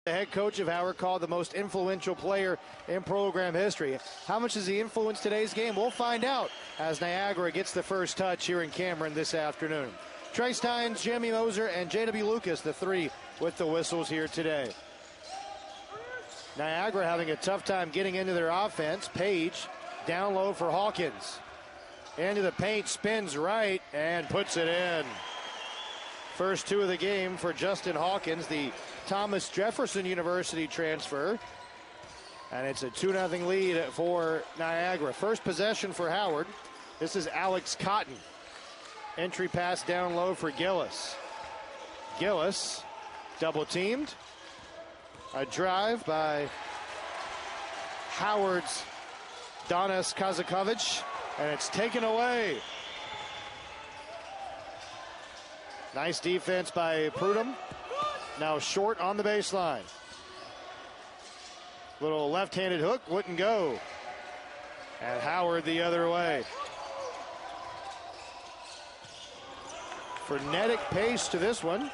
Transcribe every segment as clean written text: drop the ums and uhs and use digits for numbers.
The head coach of Howard called the most influential player in program history. How much does he influence today's game? We'll find out as Niagara gets the first touch here in Cameron this afternoon. Trey Steins, Jamie Moser, and J.W. Lucas, the three with the whistles here today. Niagara having a tough time getting into their offense. Page down low for Hawkins. Into the paint, spins right, and puts it in. First two of the game for Justin Hawkins, the Thomas Jefferson University transfer. And it's a 2-0 lead for Niagara. First possession for Howard. This is Alex Cotton. Entry pass down low for Gillis. Gillis double teamed. A drive by Howard's Donis Kazakovic, and it's taken away. Nice defense by Prudhomme. Now short on the baseline. Little left-handed hook, wouldn't go. And Howard the other way. Frenetic pace to this one.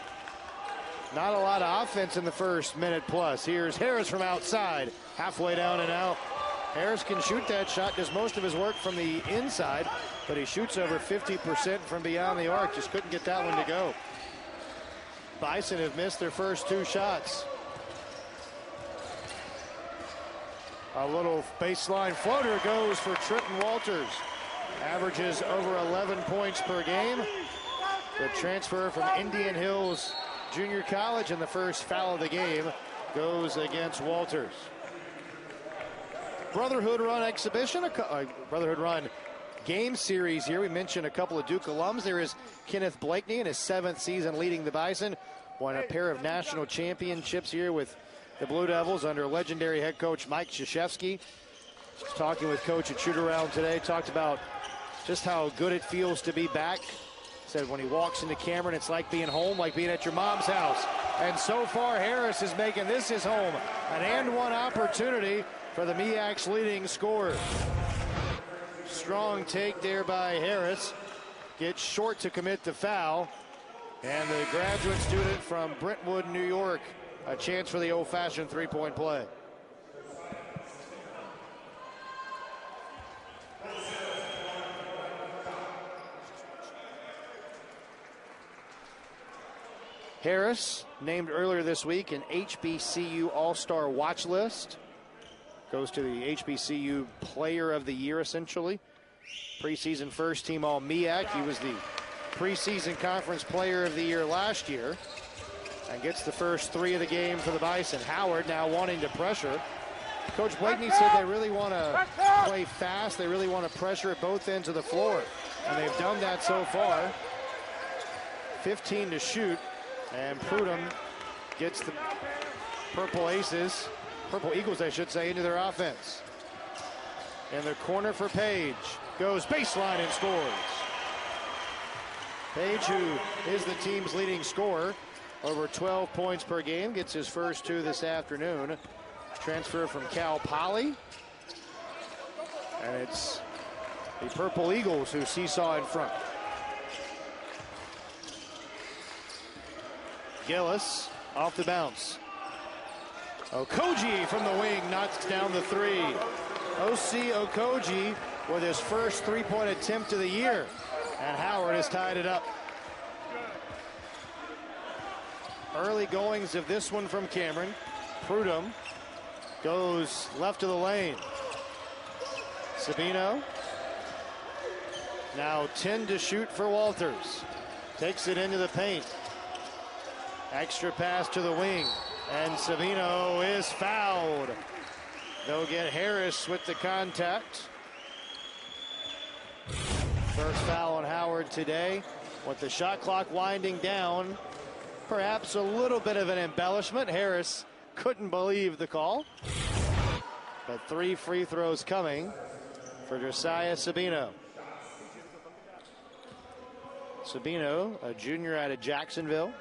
Not a lot of offense in the first minute plus. Here's Harris from outside. Halfway down and out. Harris can shoot that shot, does most of his work from the inside, but he shoots over 50% from beyond the arc. Just couldn't get that one to go. Bison have missed their first two shots. A little baseline floater goes for Trenton Walters. Averages over 11 points per game. The transfer from Indian Hills Junior College, and the first foul of the game goes against Walters. Brotherhood Run exhibition, Brotherhood Run game series here. We mentioned a couple of Duke alums. There is Kenneth Blakeney in his 7th season leading the Bison. Won a pair of national championships here with the Blue Devils under legendary head coach Mike Krzyzewski. Just talking with Coach at shoot-around today, talked about just how good it feels to be back. Said when he walks into Cameron, it's like being home, like being at your mom's house. And so far, Harris is making this his home. An and-one opportunity for the MEAC's leading scorer. Strong take there by Harris. Gets short to commit the foul. And the graduate student from Brentwood, New York, a chance for the old-fashioned three-point play. Harris, named earlier this week an HBCU All-Star watch list. Goes to the HBCU Player of the Year, essentially. Preseason first-team All-MEAC. He was the preseason Conference Player of the Year last year. And gets the first three of the game for the Bison. Howard now wanting to pressure. Coach Blakeney said they really want to play fast. They really want to pressure at both ends of the floor. And they've done that so far. 15 to shoot. And Prudhomme gets the Purple Eagles, I should say, into their offense. In the corner for Page. Goes baseline and scores. Page, who is the team's leading scorer, over 12 points per game, gets his first two this afternoon. Transfer from Cal Poly. And it's the Purple Eagles who seesaw in front. Gillis off the bounce. Okogie from the wing knocks down the three. O.C. Okogie with his first three-point attempt of the year. And Howard has tied it up. Early goings of this one from Cameron. Prudhomme goes left of the lane. Sabino. Now 10 to shoot for Walters. Takes it into the paint. Extra pass to the wing. And Sabino is fouled. They'll get Harris with the contact. First foul on Howard today. With the shot clock winding down, perhaps a little bit of an embellishment. Harris couldn't believe the call. But 3 free throws coming for Josiah Sabino. Sabino, a junior out of Jacksonville,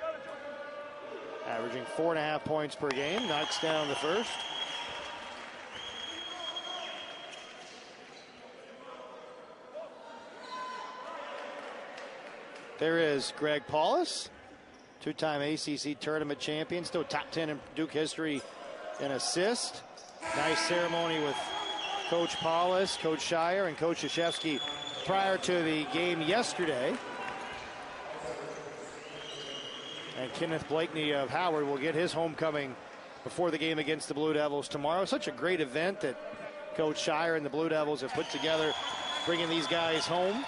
averaging 4.5 points per game, knocks down the first. There is Greg Paulus. two-time ACC tournament champion, still top 10 in Duke history in assists. Nice ceremony with Coach Paulus, Coach Shire, and Coach Krzyzewski prior to the game yesterday. And Kenneth Blakeney of Howard will get his homecoming before the game against the Blue Devils tomorrow. Such a great event that Coach Shire and the Blue Devils have put together, bringing these guys home.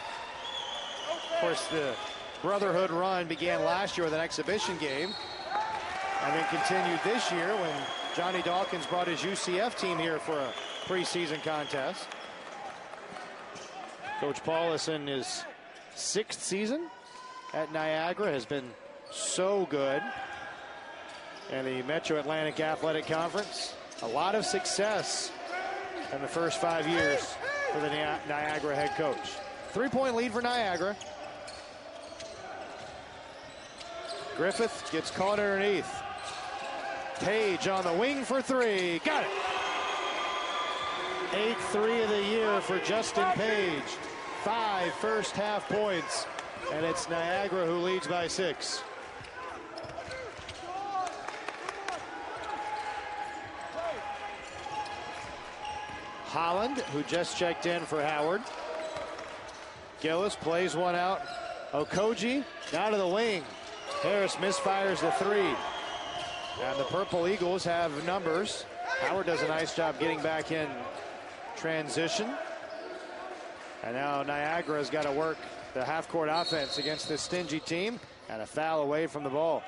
Of course, the Brotherhood run began last year with an exhibition game and then continued this year when Johnny Dawkins brought his UCF team here for a preseason contest. Coach Paulus in his 6th season at Niagara has been so good. And the Metro Atlantic Athletic Conference, a lot of success in the first 5 years for the Niagara head coach. 3-point lead for Niagara. Griffith gets caught underneath. Page on the wing for 3. Got it. 8th 3 of the year for Justin Page. 5 first-half points. And it's Niagara who leads by 6. Holland, who just checked in for Howard. Gillis plays one out. Okoji down to the wing. Harris misfires the 3. And the Purple Eagles have numbers. Howard does a nice job getting back in transition. And now Niagara's got to work the half-court offense against this stingy team, and a foul away from the ball.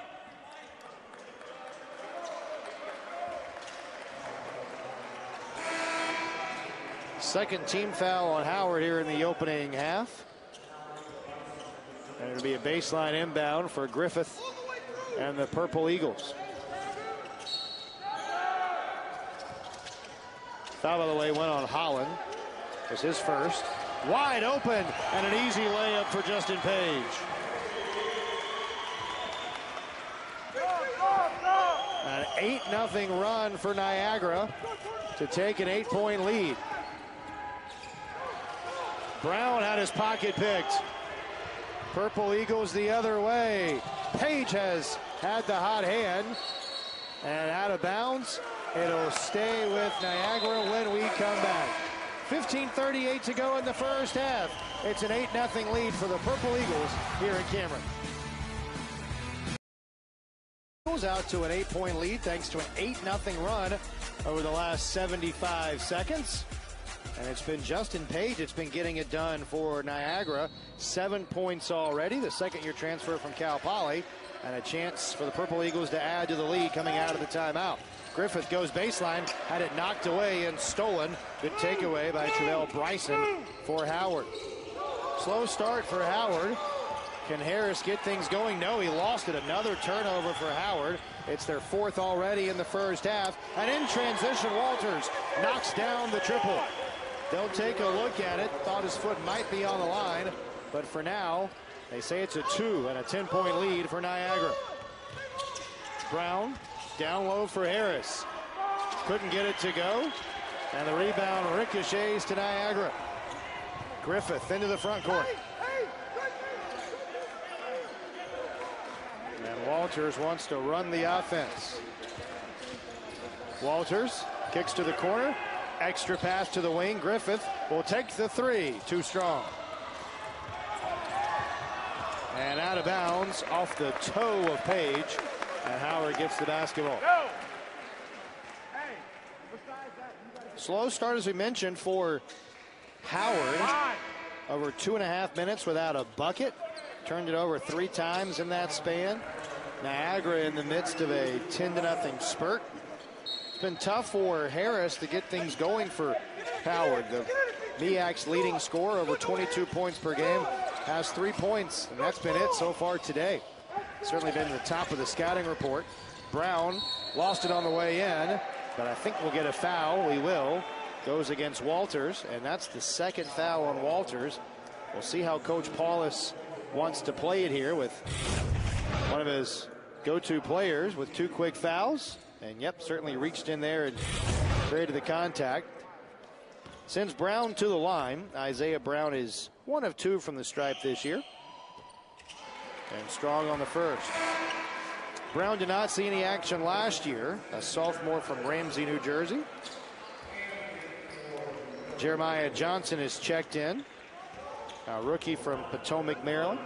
Second team foul on Howard here in the opening half. And it'll be a baseline inbound for Griffith and the Purple Eagles. Foul, by the way, went on Holland. It was his first. Wide open, and an easy layup for Justin Page. An 8-0 run for Niagara to take an 8-point lead. Brown had his pocket picked. Purple Eagles the other way. Page has had the hot hand, and out of bounds. It'll stay with Niagara when we come back. 15:38 to go in the first half. It's an 8-0 lead for the Purple Eagles here in Cameron. Goes out to an 8-point lead thanks to an 8-0 run over the last 75 seconds. And it's been Justin Page that's been getting it done for Niagara. 7 points already, the second-year transfer from Cal Poly, and a chance for the Purple Eagles to add to the lead coming out of the timeout. Griffith goes baseline, had it knocked away and stolen. Good takeaway by Travell Bryson for Howard. Slow start for Howard. Can Harris get things going? No, he lost it. Another turnover for Howard. It's their 4th already in the first half. And in transition, Walters knocks down the triple. They'll take a look at it. Thought his foot might be on the line. But for now, they say it's a 2 and a 10-point lead for Niagara. Brown down low for Harris. Couldn't get it to go. And the rebound ricochets to Niagara. Griffith into the front court. And Walters wants to run the offense. Walters kicks to the corner. Extra pass to the wing. Griffith will take the 3. Too strong. And out of bounds off the toe of Page. And Howard gets the basketball. Slow start, as we mentioned, for Howard. Over 2.5 minutes without a bucket. Turned it over 3 times in that span. Niagara in the midst of a 10-0 spurt. It's been tough for Harris to get things going for Howard. The MEAC's leading scorer, over 22 points per game, has 3 points, and that's been it so far today. Certainly been the top of the scouting report. Brown lost it on the way in, but I think we'll get a foul. We will. Goes against Walters, and that's the second foul on Walters. We'll see how Coach Paulus wants to play it here with one of his go-to players with 2 quick fouls. And yep, certainly reached in there and created the contact. Sends Brown to the line. Isaiah Brown is 1 of 2 from the stripe this year. And strong on the first. Brown did not see any action last year, a sophomore from Ramsey, New Jersey. Jeremiah Johnson is checked in, a rookie from Potomac, Maryland.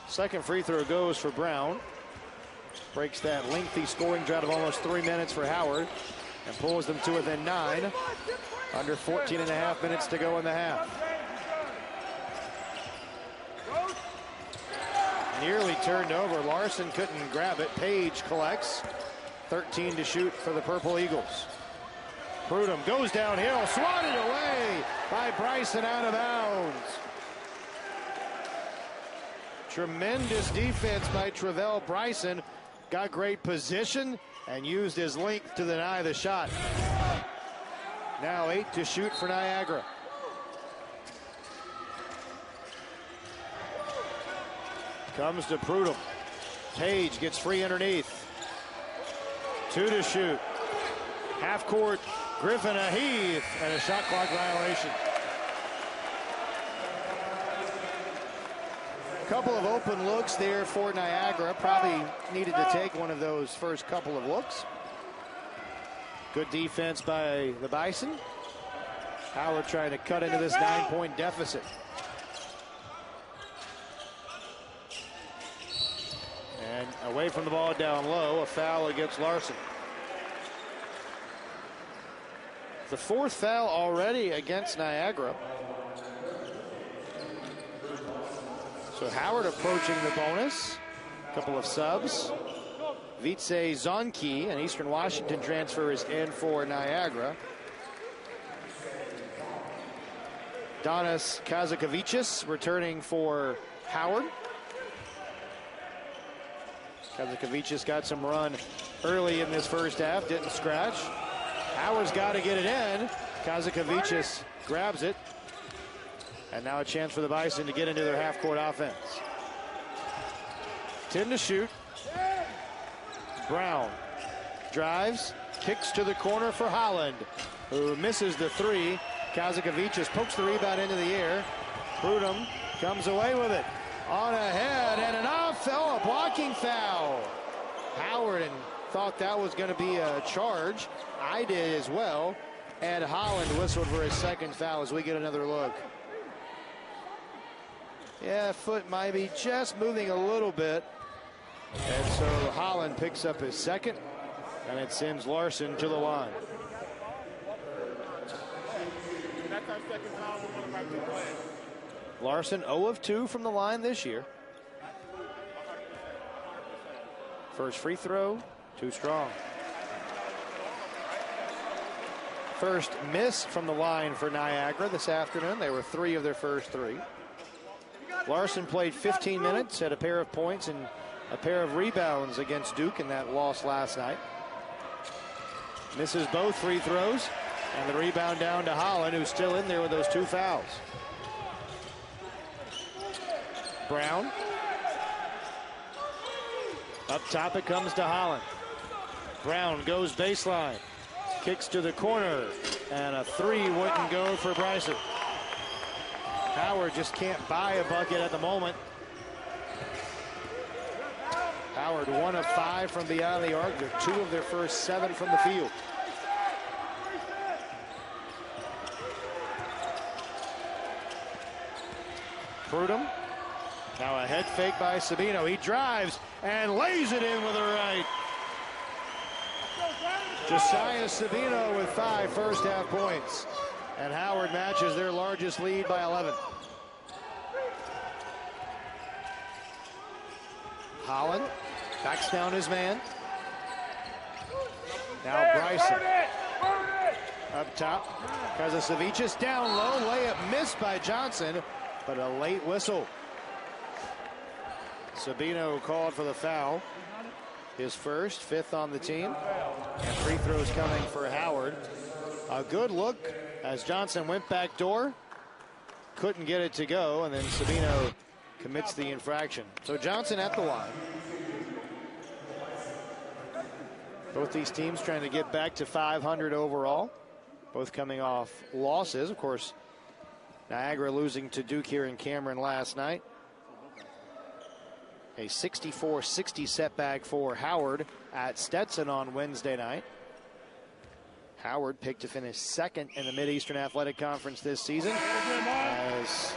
Second free throw goes for Brown. Breaks that lengthy scoring drought of almost 3 minutes for Howard and pulls them to within 9. Under 14 and a half minutes to go in the half. Nearly turned over. Larson couldn't grab it. Page collects. 13 to shoot for the Purple Eagles. Prudhomme goes downhill, swatted away by Bryson out of bounds. Tremendous defense by Travell Bryson. Got great position and used his length to deny the shot. Now 8 to shoot for Niagara. Comes to Prudhomme. Page gets free underneath. 2 to shoot. Half court, Griffin a heave and a shot clock violation. Couple of open looks there for Niagara. Probably needed to take one of those first couple of looks. Good defense by the Bison. Howard trying to cut into this 9-point deficit. And away from the ball down low, a foul against Larson. The 4th foul already against Niagara. So Howard approaching the bonus. A couple of subs. Vitze Zonke, an Eastern Washington transfer, is in for Niagara. Donis Kazakevicius returning for Howard. Kazakevicius got some run early in this first half, didn't scratch. Howard's got to get it in. Kazakevicius grabs it. And now a chance for the Bison to get into their half-court offense. 10 to shoot. Brown drives, kicks to the corner for Holland, who misses the 3. Kazakevicius pokes the rebound into the air. Prudhomme comes away with it. On ahead and a blocking foul. Howard thought that was going to be a charge. I did as well. And Holland whistled for his second foul as we get another look. Yeah, foot might be just moving a little bit. And so Holland picks up his second, and it sends Larson to the line. Larson 0 of 2 from the line this year. First free throw, too strong. First miss from the line for Niagara this afternoon. They were 3 of their first 3. Larson played 15 minutes, had a pair of points and a pair of rebounds against Duke in that loss last night. Misses both free throws, and the rebound down to Holland, who's still in there with those 2 fouls. Brown. Up top it comes to Holland. Brown goes baseline. Kicks to the corner, and a 3 wouldn't go for Bryson. Howard just can't buy a bucket at the moment. Howard 1 of 5 from beyond the arc. They're 2 of their first 7 from the field. Prudhomme. Now a head fake by Sabino. He drives and lays it in with a right. Josiah Sabino with 5 first half points. And Howard matches their largest lead by 11. Holland backs down his man. Now Bryson. Up top. Kazakevicius down low. Layup missed by Johnson, but a late whistle. Sabino called for the foul. His first, 5th on the team. And free throws coming for Howard. A good look as Johnson went back door. Couldn't get it to go, and then Sabino commits the infraction. So Johnson at the line. Both these teams trying to get back to 500 overall. Both coming off losses. Of course, Niagara losing to Duke here in Cameron last night. A 64-60 setback for Howard at Stetson on Wednesday night. Howard picked to finish second in the Mid-Eastern Athletic Conference this season, as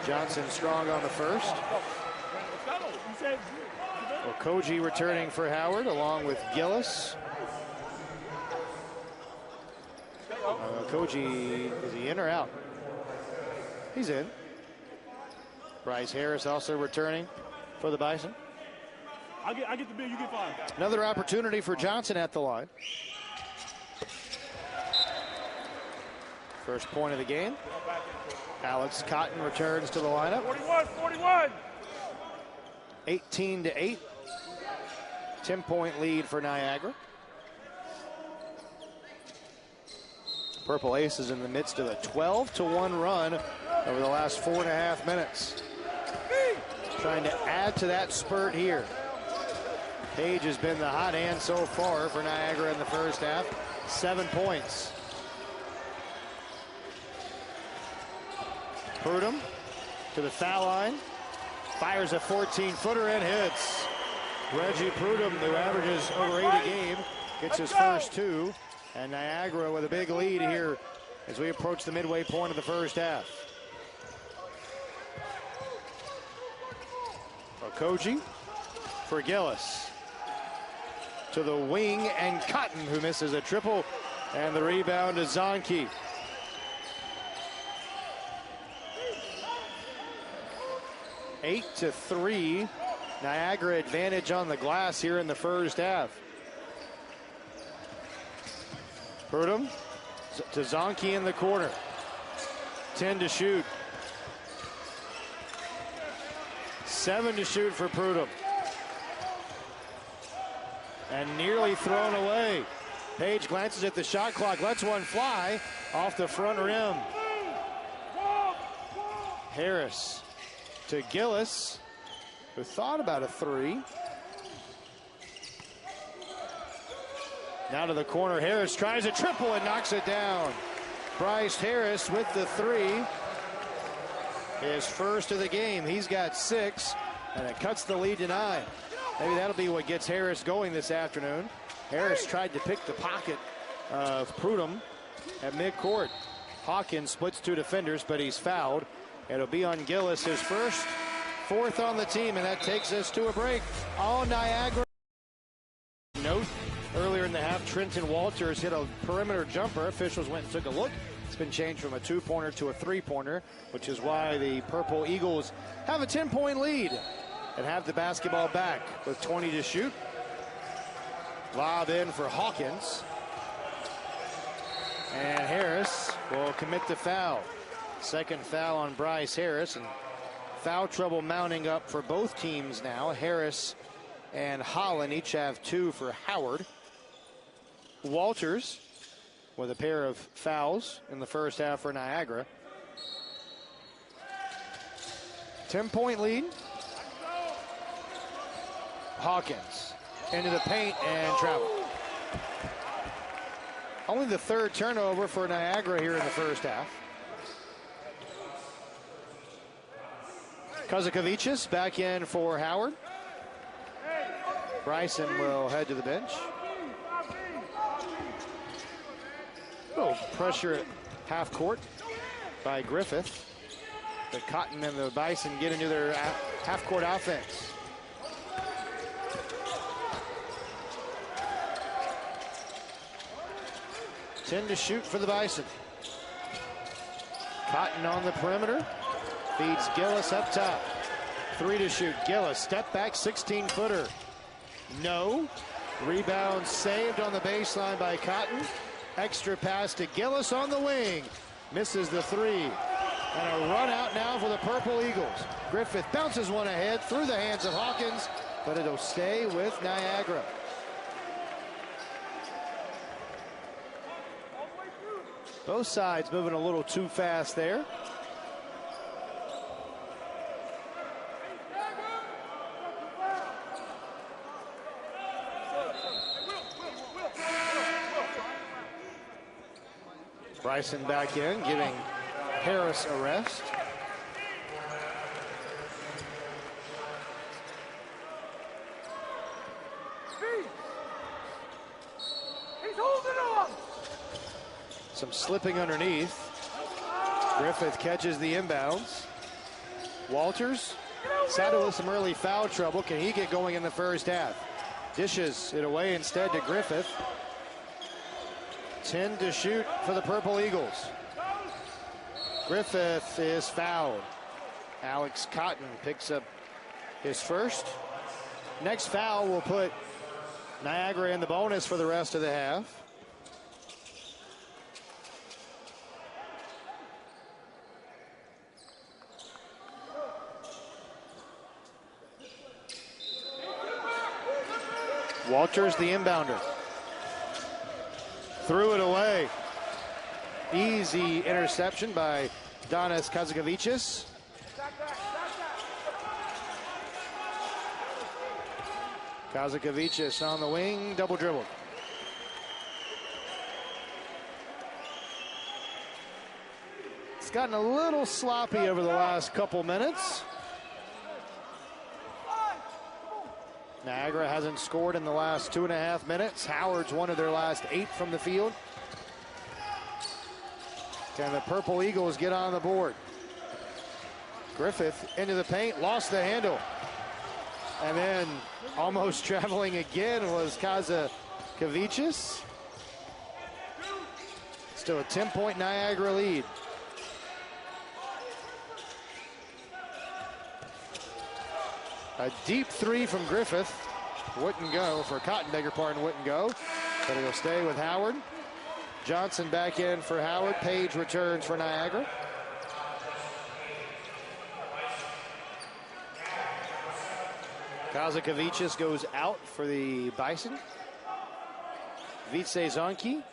Johnson strong on the first. Okoji returning for Howard along with Gillis. Okoji, is he in or out? He's in. Bryce Harris also returning for the Bison. I get the bill, you get 5. Another opportunity for Johnson at the line. First point of the game. Alex Cotton returns to the lineup. 41. 18-8. 10-point lead for Niagara. Purple Aces in the midst of a 12-1 run over the last 4.5 minutes. Trying to add to that spurt here. Page has been the hot hand so far for Niagara in the first half. 7 points. Prudhomme to the foul line. Fires a 14-footer and hits. Reggie Prudhomme, who averages over 8 a game, gets his first 2. And Niagara with a big lead here as we approach the midway point of the first half. Okoji for Gillis. To the wing, and Cotton, who misses a triple, and the rebound to Zonke. Eight to 3, Niagara advantage on the glass here in the first half. Prudhomme to Zonke in the corner. 10 to shoot. 7 to shoot for Prudhomme. And nearly thrown away. Page glances at the shot clock, lets one fly off the front rim. Harris to Gillis, who thought about a 3. Now to the corner, Harris tries a triple and knocks it down. Bryce Harris with the 3. His first of the game. He's got 6, and it cuts the lead to 9. Maybe that'll be what gets Harris going this afternoon. Harris tried to pick the pocket of Prudhomme at midcourt. Hawkins splits 2 defenders, but he's fouled. It'll be on Gillis, his first, 4th on the team, and that takes us to a break. All Niagara. Note, earlier in the half, Trenton Walters hit a perimeter jumper. Officials went and took a look. It's been changed from a 2-pointer to a 3-pointer, which is why the Purple Eagles have a 10-point lead and have the basketball back with 20 to shoot. Lob in for Hawkins. And Harris will commit the foul. Second foul on Bryce Harris, and foul trouble mounting up for both teams now. Harris and Holland each have 2 for Howard. Walters with a pair of fouls in the first half for Niagara. 10-point lead. Hawkins into the paint and travel. Only the 3rd turnover for Niagara here in the first half. Kazakevicius back in for Howard. Bryson will head to the bench. Oh, pressure at half court by Griffith. The Cotton and the Bison get into their half court offense. Ten to shoot for the Bison. Cotton on the perimeter. Feeds Gillis up top. 3 to shoot. Gillis, step back, 16-footer. No. Rebound saved on the baseline by Cotton. Extra pass to Gillis on the wing. Misses the 3. And a run out now for the Purple Eagles. Griffith bounces one ahead through the hands of Hawkins, but it'll stay with Niagara. Both sides moving a little too fast there. Bryson back in, giving Harris a rest. Some slipping underneath. Griffith catches the inbounds. Walters sounded with some early foul trouble. Can he get going in the first half? Dishes it away instead to Griffith. 10 to shoot for the Purple Eagles. Griffith is fouled. Alex Cotton picks up his first. Next foul will put Niagara in the bonus for the rest of the half. Walters, the inbounder. Threw it away. Easy interception by Donis Kazakevicius. Kazakevicius on the wing, double dribble. It's gotten a little sloppy over the last couple minutes. Niagara hasn't scored in the last 2.5 minutes. Howard's one of their last 8 from the field. Can the Purple Eagles get on the board? Griffith into the paint, lost the handle. And then almost traveling again was Kazakevicius. Still a 10-point Niagara lead. A deep three from Griffith. Wouldn't go, for Cotton, beg your pardon, wouldn't go. But it'll stay with Howard. Johnson back in for Howard. Page returns for Niagara. Kazakevicius goes out for the Bison. Vice Zonki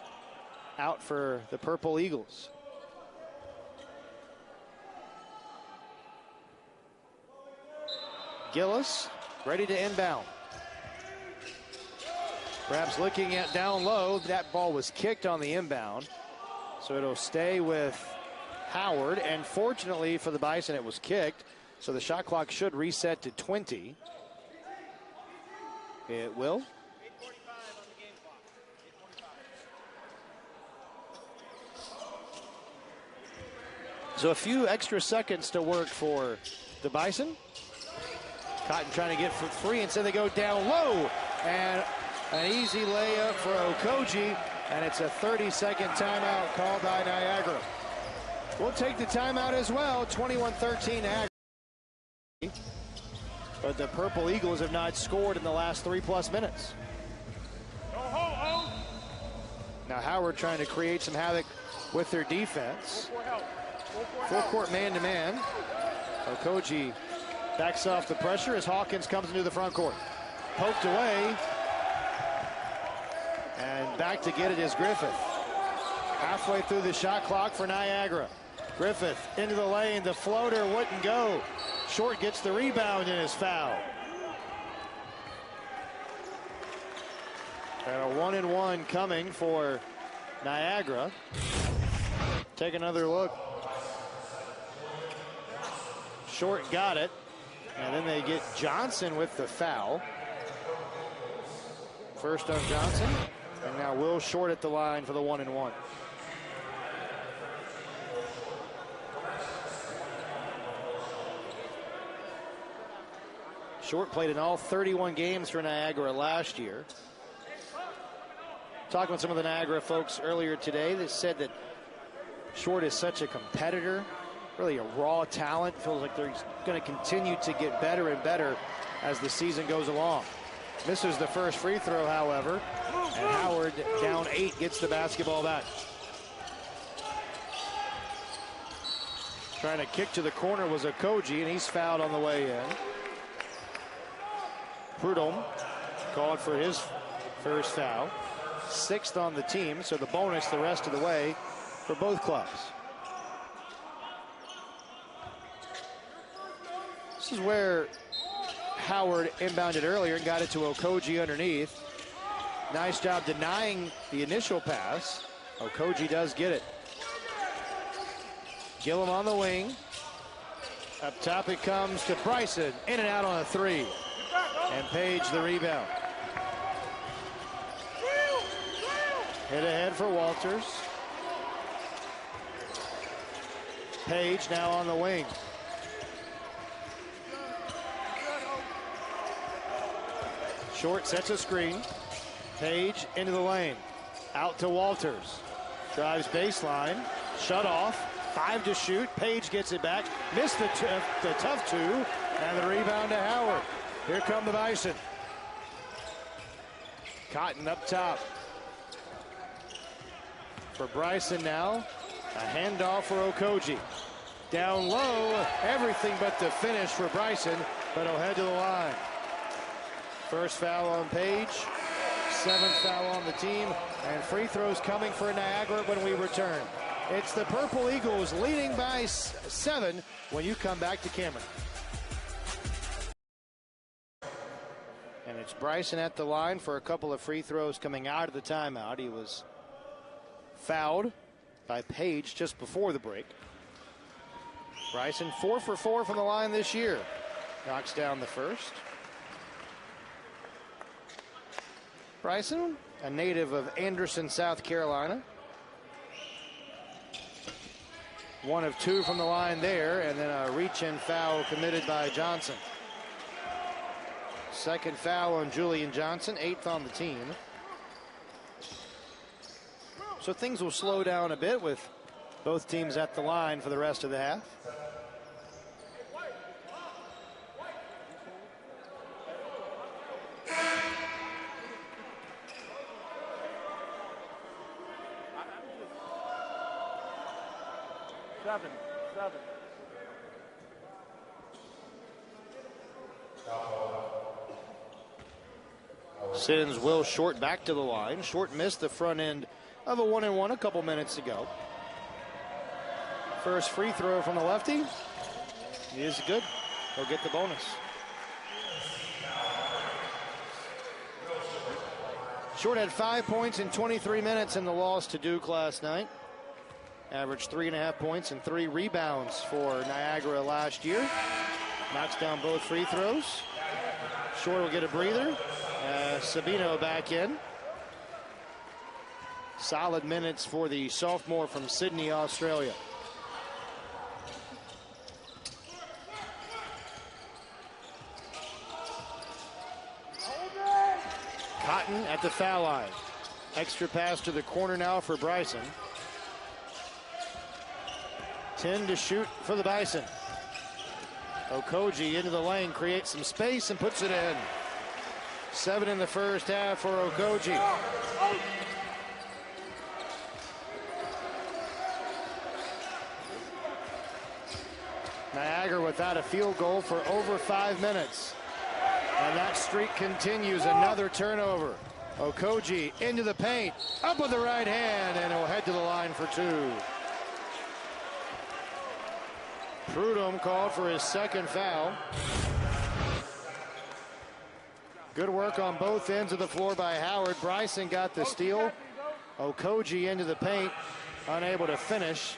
out for the Purple Eagles. Gillis ready to inbound. Perhaps looking at down low. That ball was kicked on the inbound. So it'll stay with Howard. And fortunately for the Bison, it was kicked. So the shot clock should reset to 20. It will. So a few extra seconds to work for the Bison. Cotton trying to get for three, and so they go down low. And an easy layup for Okoji, and it's a 30-second timeout called by Niagara. We'll take the timeout as well. 21-13 Niagara. But the Purple Eagles have not scored in the last 3+ minutes. Now Howard trying to create some havoc with their defense. Full court man-to-man. Okoji backs off the pressure as Hawkins comes into the front court. Poked away. And back to get it is Griffith. Halfway through the shot clock for Niagara. Griffith into the lane. The floater wouldn't go. Short gets the rebound and is fouled. And a 1-and-1 coming for Niagara. Take another look. Short got it. And then they get Johnson with the foul. First on Johnson. And now Will Short at the line for the 1-and-1. Short played in all 31 games for Niagara last year. Talking with some of the Niagara folks earlier today, they said that Short is such a competitor, really a raw talent. Feels like they're going to continue to get better and better as the season goes along. Misses the first free throw, however, and Howard, down 8, gets the basketball back. Trying to kick to the corner was Okoji, and he's fouled on the way in. Prudhomme called for his first foul. 6th on the team, so the bonus the rest of the way for both clubs. This is where Howard inbounded earlier and got it to Okoji underneath. Nice job denying the initial pass. Okoji does get it. Gillum on the wing. Up top it comes to Bryson. In and out on a 3. And Page the rebound. Hit ahead for Walters. Page now on the wing. Short sets a screen. Page into the lane. Out to Walters. Drives baseline. Shut off. 5 to shoot. Page gets it back. Missed the tough 2. And the rebound to Howard. Here come the Bison. Cotton up top. For Bryson now. A handoff for Okogie. Down low. Everything but the finish for Bryson. But he'll head to the line. First foul on Page. 7th foul on the team. And free throws coming for Niagara when we return. It's the Purple Eagles leading by 7 when you come back to Cameron. And it's Bryson at the line for a couple of free throws coming out of the timeout. He was fouled by Page just before the break. Bryson 4 for 4 from the line this year. Knocks down the first. Bryson, a native of Anderson, South Carolina. 1 of 2 from the line there, and then a reach-in foul committed by Johnson. Second foul on Julian Johnson, 8th on the team. So things will slow down a bit with both teams at the line for the rest of the half. Seven. Sends Will Short back to the line. Short missed the front end of a 1-and-1 a couple minutes ago. First free throw from the lefty is good. He'll get the bonus. Short had 5 points in 23 minutes in the loss to Duke last night. Averaged 3.5 points and 3 rebounds for Niagara last year. Knocks down both free throws. Short will get a breather. Sabino back in. Solid minutes for the sophomore from Sydney, Australia. Cotton at the foul line. Extra pass to the corner now for Bryson. 10 to shoot for the Bison. Okogie into the lane, creates some space and puts it in. 7 in the first half for Okogie. Niagara without a field goal for over 5 minutes. And that streak continues. Another turnover. Okogie into the paint, up with the right hand, and he'll head to the line for 2. Prudhomme called for his second foul. Good work on both ends of the floor by Howard. Bryson got the steal. Okogie into the paint, unable to finish,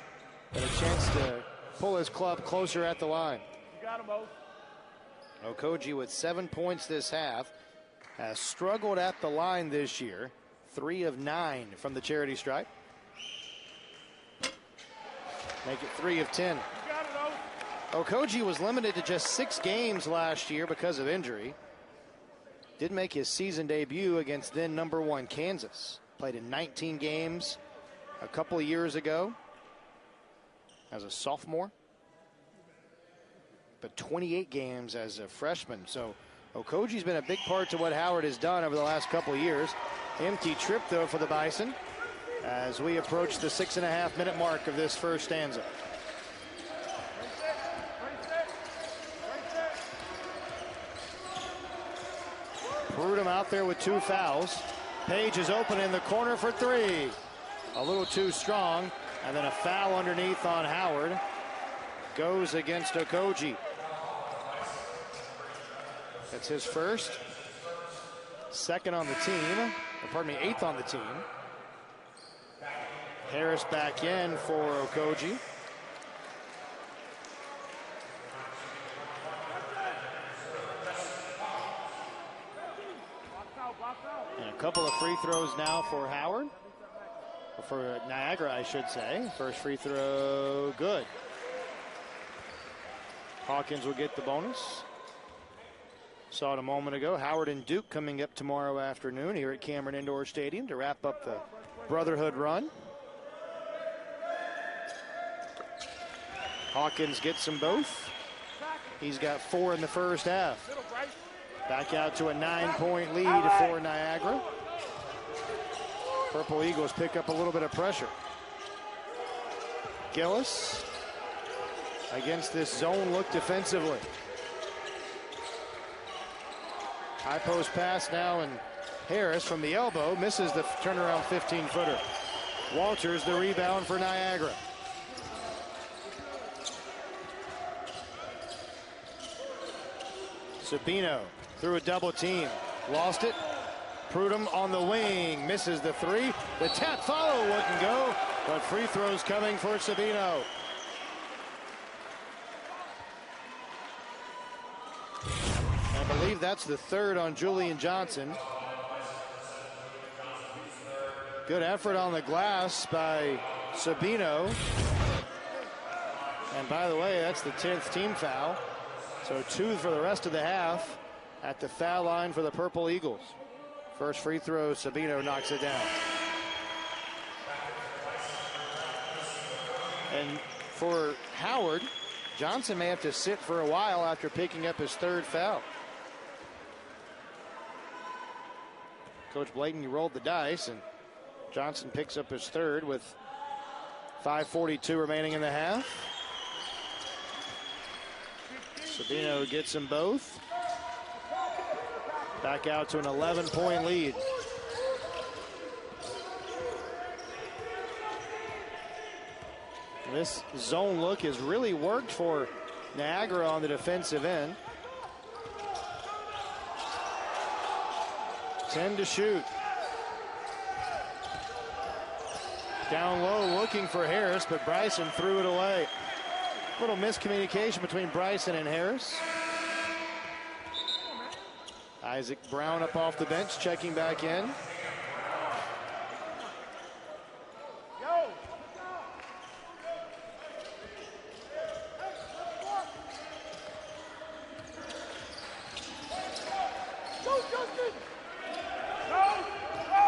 but a chance to pull his club closer at the line. Okogie with 7 points this half, has struggled at the line this year. 3 of 9 from the charity stripe. Make it 3 of 10. Okogie was limited to just 6 games last year because of injury. Did make his season debut against then number 1 Kansas. Played in 19 games a couple of years ago as a sophomore, but 28 games as a freshman. So Okogie's been a big part to what Howard has done over the last couple of years. Empty trip though for the Bison as we approach the 6.5-minute mark of this first stanza. Prudhomme out there with 2 fouls. Page is open in the corner for 3. A little too strong, and then a foul underneath on Howard. Goes against Okogie. That's his first. Second on the team. Or pardon me, 8th on the team. Harris back in for Okogie. And a couple of free throws now for Howard. For Niagara, I should say. First free throw, good. Hawkins will get the bonus. Saw it a moment ago. Howard and Duke coming up tomorrow afternoon here at Cameron Indoor Stadium to wrap up the Brotherhood run. Hawkins gets them both. He's got 4 in the first half. Back out to a 9-point lead for Niagara. Purple Eagles pick up a little bit of pressure. Gillis against this zone look defensively. High post pass now, and Harris from the elbow misses the turnaround 15-footer. Walters the rebound for Niagara. Sabino through a double team. Lost it. Prudhomme on the wing. Misses the 3. The tap follow wouldn't go, but free throws coming for Sabino. I believe that's the 3rd on Julian Johnson. Good effort on the glass by Sabino. And by the way, that's the 10th team foul. So 2 for the rest of the half at the foul line for the Purple Eagles. First free throw, Sabino knocks it down. And for Howard, Johnson may have to sit for a while after picking up his 3rd foul. Coach Blakeney rolled the dice, and Johnson picks up his 3rd with 5:42 remaining in the half. Sabino gets them both. Back out to an 11-point lead. This zone look has really worked for Niagara on the defensive end. 10 to shoot. Down low looking for Harris, but Bryson threw it away. Little miscommunication between Bryson and Harris. Isaac Brown up off the bench, checking back in.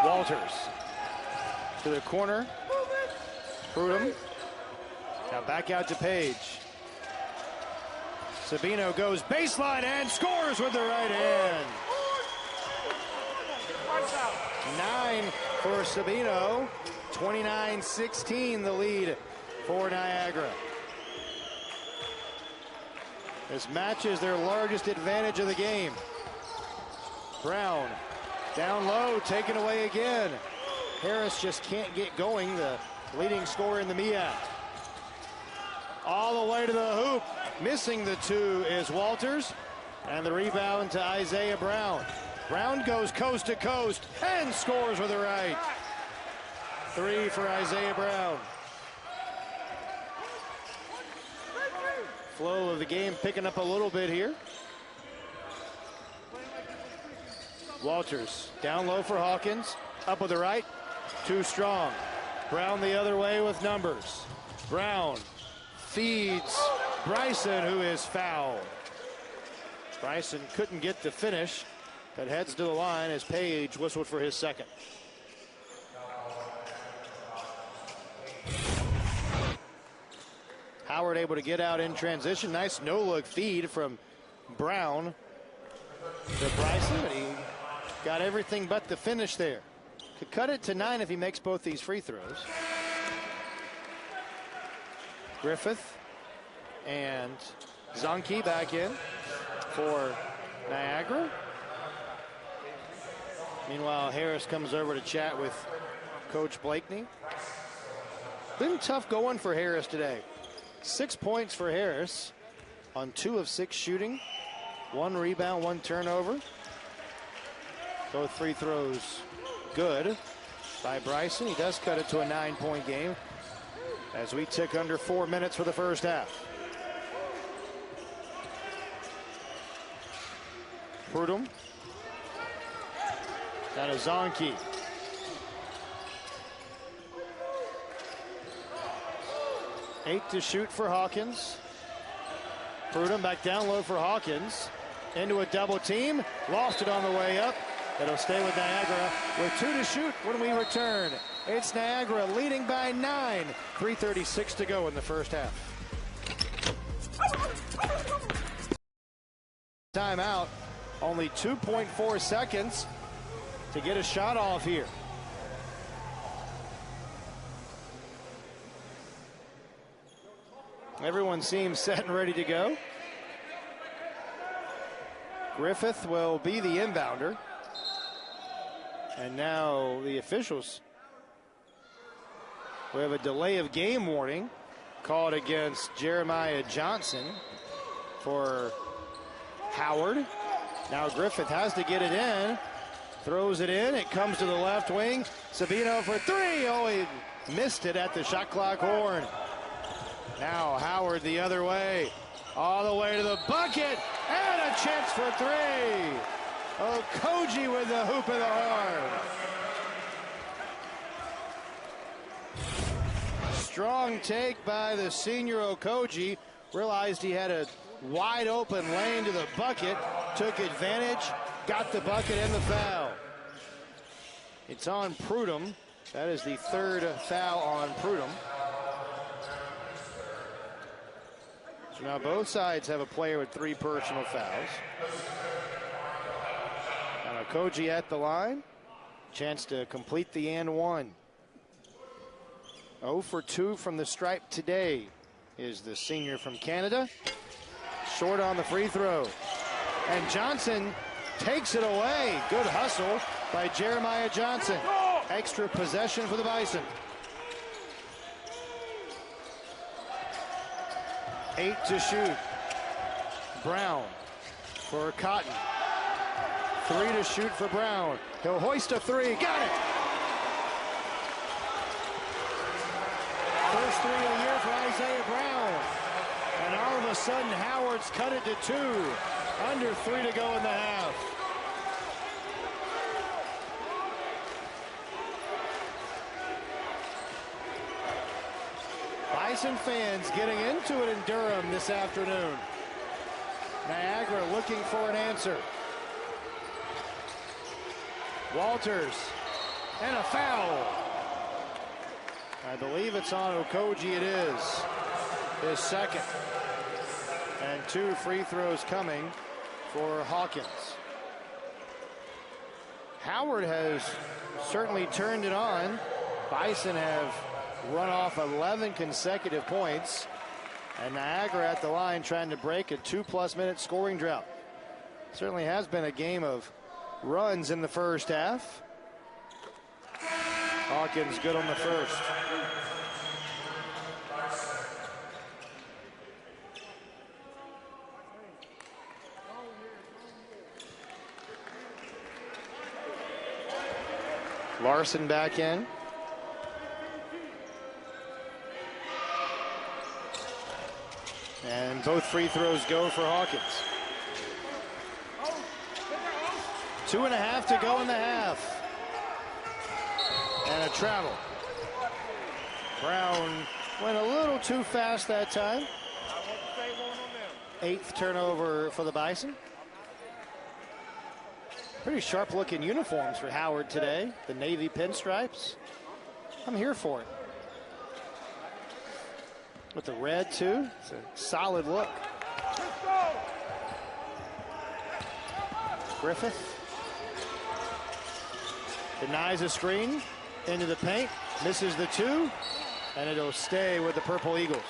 Walters to the corner. Prudhomme. Now back out to Page. Sabino goes baseline and scores with the right hand. 9 for Sabino. 29-16 the lead for Niagara. This matches their largest advantage of the game. Brown down low, taken away again. Harris just can't get going, the leading scorer in the MEAC. All the way to the hoop. Missing the 2 is Walters. And the rebound to Isaiah Brown. Brown goes coast to coast and scores with the right. 3 for Isaiah Brown. Flow of the game picking up a little bit here. Walters down low for Hawkins. Up with the right. Too strong. Brown the other way with numbers. Brown feeds Bryson, who is fouled. Bryson couldn't get the finish, but heads to the line as Page whistled for his 2nd. Howard able to get out in transition. Nice no-look feed from Brown to Bryson, but he got everything but the finish there. Could cut it to 9 if he makes both these free throws. Griffith and Zonke back in for Niagara. Meanwhile, Harris comes over to chat with Coach Blakeney. Been tough going for Harris today. 6 points for Harris on 2 of 6 shooting. 1 rebound, 1 turnover. Both free throws good by Bryson. He does cut it to a 9-point game as we tick under 4 minutes for the first half. Prudhomme. Down to Zonke. 8 to shoot for Hawkins. Prudhomme back down low for Hawkins. Into a double team. Lost it on the way up. It'll stay with Niagara with 2 to shoot when we return. It's Niagara leading by 9. 3:36 to go in the first half. Timeout. Only 2.4 seconds to get a shot off here. Everyone seems set and ready to go. Griffith will be the inbounder. And now the officials. We have a delay of game warning called against Jeremiah Johnson for Howard. Now Griffith has to get it in. Throws it in. It comes to the left wing. Sabino for 3. Oh, he missed it at the shot clock horn. Now Howard the other way. All the way to the bucket. And a chance for 3. Okoji with the hoop of the horn. Strong take by the senior Okoji. Realized he had a wide open lane to the bucket. Took advantage. Got the bucket and the foul. It's on Prudhomme. That is the 3rd foul on Prudhomme. So now both sides have a player with 3 personal fouls. And Okoji at the line. Chance to complete the and 1. 0 for 2 from the stripe today is the senior from Canada. Short on the free throw. And Johnson takes it away. Good hustle by Jeremiah Johnson. Extra possession for the Bison. 8 to shoot. Brown for Cotton. 3 to shoot for Brown. He'll hoist a 3. Got it! First 3 of the year for Isaiah Brown. And all of a sudden, Howard's cut it to 2. Under 3 to go in the half. Bison fans getting into it in Durham this afternoon. Niagara looking for an answer. Walters. And a foul. I believe it's on Okoji. It is. His second. And 2 free throws coming for Hawkins. Howard has certainly turned it on. Bison have run off 11 consecutive points. And Niagara at the line trying to break a 2+ minute scoring drought. Certainly has been a game of runs in the first half. Hawkins good on the first. Larson back in. And both free throws go for Hawkins. 2.5 to go in the half. And a travel. Brown went a little too fast that time. 8th turnover for the Bison. Pretty sharp looking uniforms for Howard today. The navy pinstripes. I'm here for it. With the red too. It's a solid look. Griffith denies a screen into the paint, misses the 2, and it'll stay with the Purple Eagles.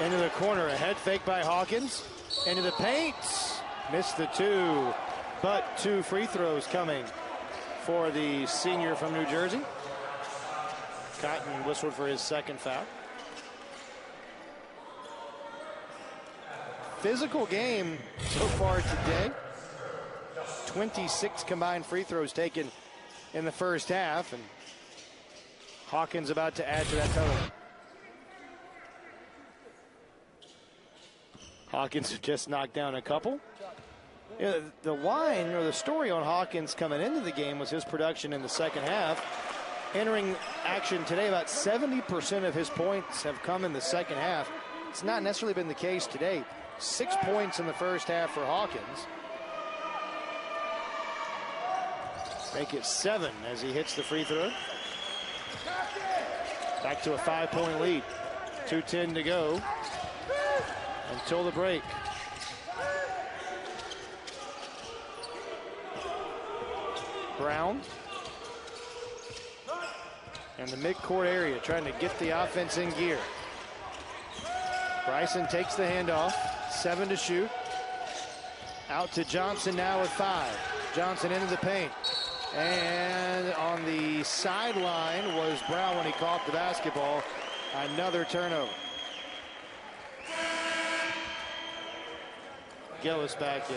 Into the corner, a head fake by Hawkins. Into the paint, missed the 2, but 2 free throws coming for the senior from New Jersey. Cotton whistled for his second foul. Physical game so far today. 26 combined free throws taken in the first half, and Hawkins about to add to that total. Hawkins just knocked down a couple. You know, the line or the story on Hawkins coming into the game was his production in the second half. Entering action today, about 70% of his points have come in the second half. It's not necessarily been the case today. 6 points in the first half for Hawkins. Make it 7 as he hits the free throw. Back to a 5-point lead. 2:10 to go until the break. Brown in the midcourt area trying to get the offense in gear. Bryson takes the handoff. 7 to shoot. Out to Johnson now with 5. Johnson into the paint. And on the sideline was Brown when he caught the basketball. Another turnover. Gillis back in.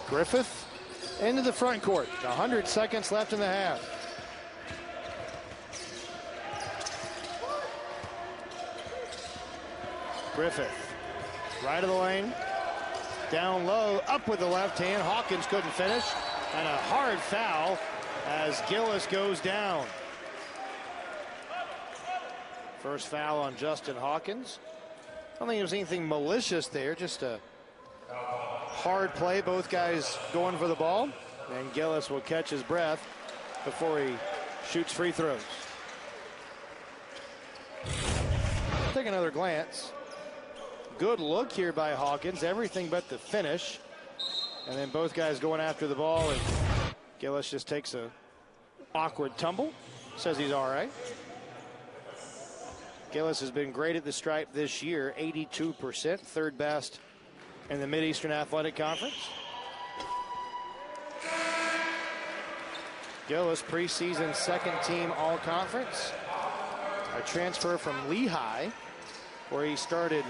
Griffith into the front court. 100 seconds left in the half. Griffith, right of the lane, down low, up with the left hand. Hawkins couldn't finish, and a hard foul as Gillis goes down. First foul on Justin Hawkins. I don't think there was anything malicious there, just a hard play, both guys going for the ball, and Gillis will catch his breath before he shoots free throws. Take another glance. Good look here by Hawkins, everything but the finish. And then both guys going after the ball, and Gillis just takes a awkward tumble, says he's all right. Gillis has been great at the stripe this year, 82%, third best in the Mid-Eastern Athletic Conference. Gillis, preseason second team all-conference. A transfer from Lehigh, where he started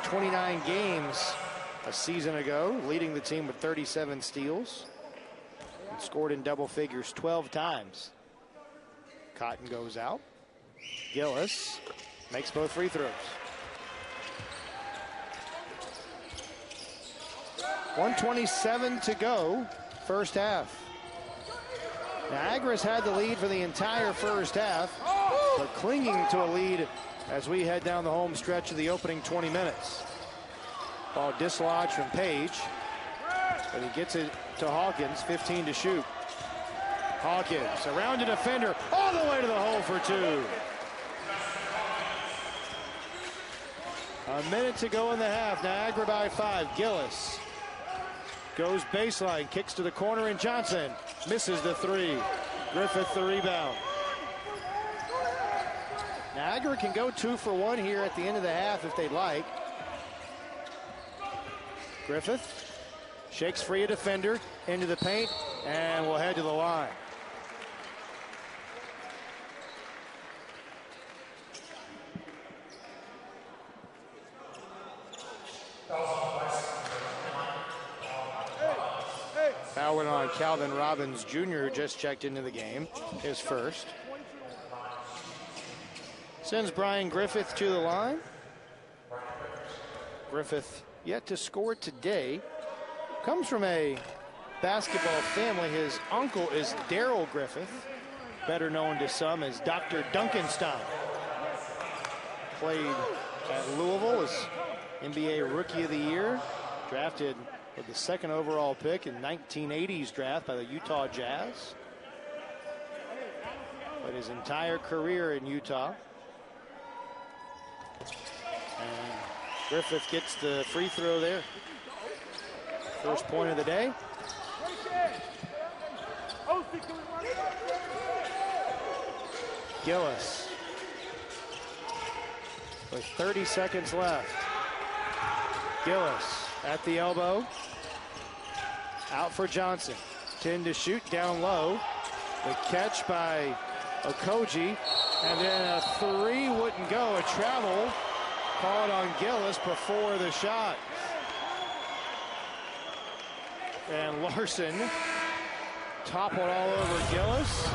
29 games a season ago, leading the team with 37 steals. And scored in double figures 12 times. Cotton goes out. Gillis makes both free throws. 1:27 to go, first half. Niagara's had the lead for the entire first half, but clinging to a lead as we head down the home stretch of the opening 20 minutes. Ball dislodged from Page, but he gets it to Hawkins, 15 to shoot. Hawkins around a defender, all the way to the hole for 2. A minute to go in the half, Niagara by 5. Gillis goes baseline, kicks to the corner, and Johnson misses the 3. Griffith the rebound. Niagara can go 2 for 1 here at the end of the half if they'd like. Griffith shakes free a defender into the paint, and will head to the line. Foul went on Calvin Robbins Jr., who just checked into the game, his first. Sends Brian Griffith to the line. Griffith yet to score today. Comes from a basketball family. His uncle is Daryl Griffith, better known to some as Dr. Duncanstein. Played at Louisville as NBA Rookie of the Year. Drafted with the second overall pick in 1980s draft by the Utah Jazz. Played his entire career in Utah. And Griffith gets the free throw there. First point of the day. Gillis with 30 seconds left. Gillis at the elbow. Out for Johnson. 10 to shoot, down low. The catch by Okoji, and then a three wouldn't go. A travel called on Gillis before the shot. And Larson toppled all over Gillis.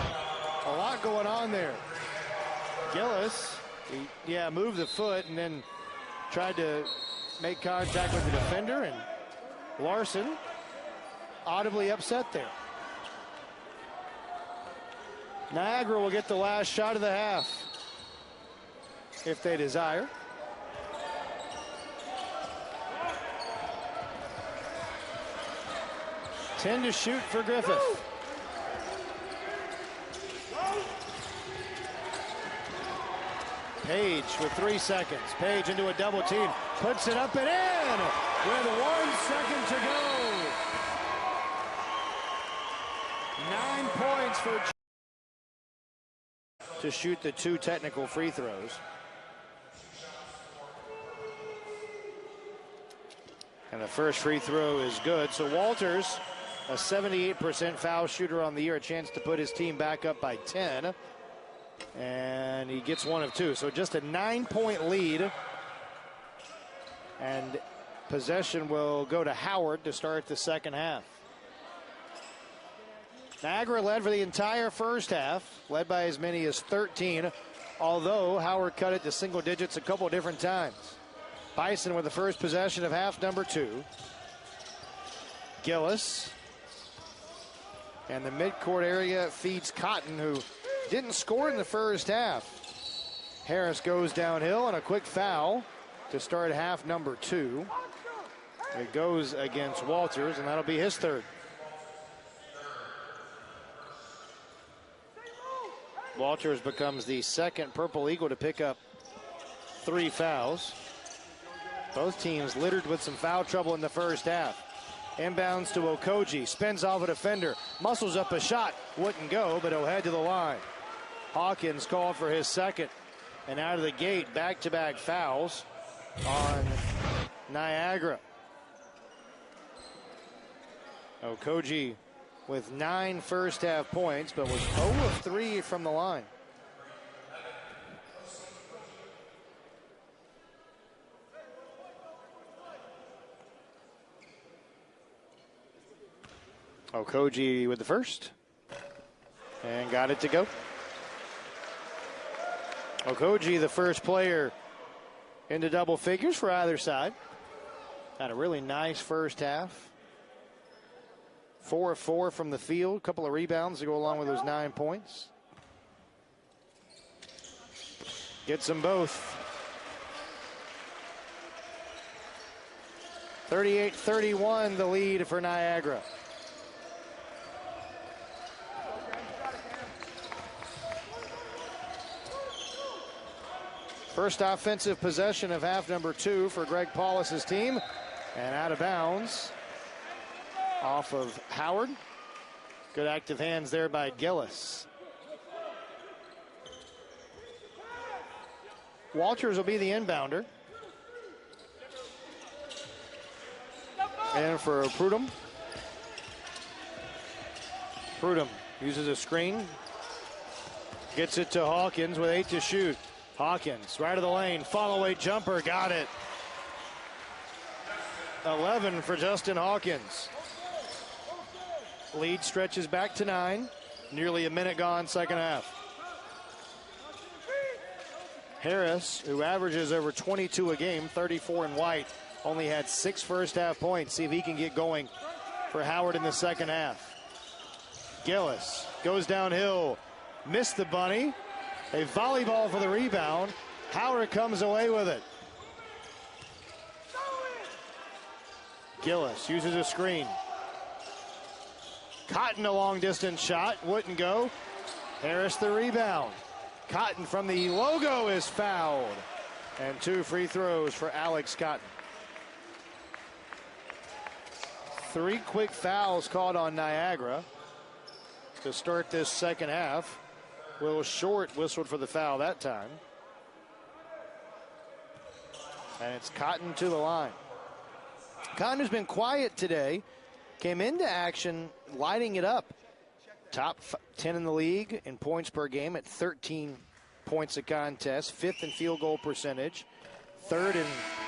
A lot going on there. Gillis, moved the foot and then tried to make contact with the defender, and Larson audibly upset there. Niagara will get the last shot of the half if they desire. Ten to shoot for Griffith. Page with 3 seconds. Page into a double team. Puts it up and in with 1 second to go. 9 points for to shoot the 2 technical free throws. And the first free throw is good. So Walters, a 78% foul shooter on the year, a chance to put his team back up by 10. And he gets 1 of 2. So just a 9-point lead. And possession will go to Howard to start the second half. Niagara led for the entire first half, led by as many as 13, although Howard cut it to single digits a couple different times. Bison with the first possession of half number 2. Gillis. And the midcourt area feeds Cotton, who didn't score in the first half. Harris goes downhill and a quick foul to start half number 2. It goes against Walters, and that'll be his third. Walters becomes the second Purple Eagle to pick up 3 fouls. Both teams littered with some foul trouble in the first half. Inbounds to Okoji, spins off a defender, muscles up a shot, wouldn't go, but he'll head to the line. Hawkins called for his second, and out of the gate, back-to-back fouls on Niagara. Okoji with 9 first half points, but was 0 of 3 from the line. Okoji with the first, and got it to go. Okoji, the first player into double figures for either side. Had a really nice first half. 4 of 4 from the field, a couple of rebounds to go along with those 9 points. Gets them both. 38-31 the lead for Niagara. First offensive possession of half number 2 for Greg Paulus's team, and out of bounds off of Howard. Good active hands there by Gillis. Walters will be the inbounder. And for Prudhomme. Prudhomme uses a screen. Gets it to Hawkins with 8 to shoot. Hawkins, right of the lane, follow-away jumper, got it. 11 for Justin Hawkins. Lead stretches back to 9. Nearly a minute gone, second half. Harris, who averages over 22 a game, 34 in white, only had 6 first half points. See if he can get going for Howard in the second half. Gillis goes downhill, missed the bunny. A volleyball for the rebound. Howard comes away with it. Gillis uses a screen. Cotton, a long distance shot, wouldn't go. Harris the rebound. Cotton from the logo is fouled. And 2 free throws for Alex Cotton. 3 quick fouls called on Niagara to start this second half. Will Short whistled for the foul that time. And it's Cotton to the line. Cotton has been quiet today. Came into action lighting it up Top 10 in the league in points per game at 13 points a contest. 5th in field goal percentage. 3rd in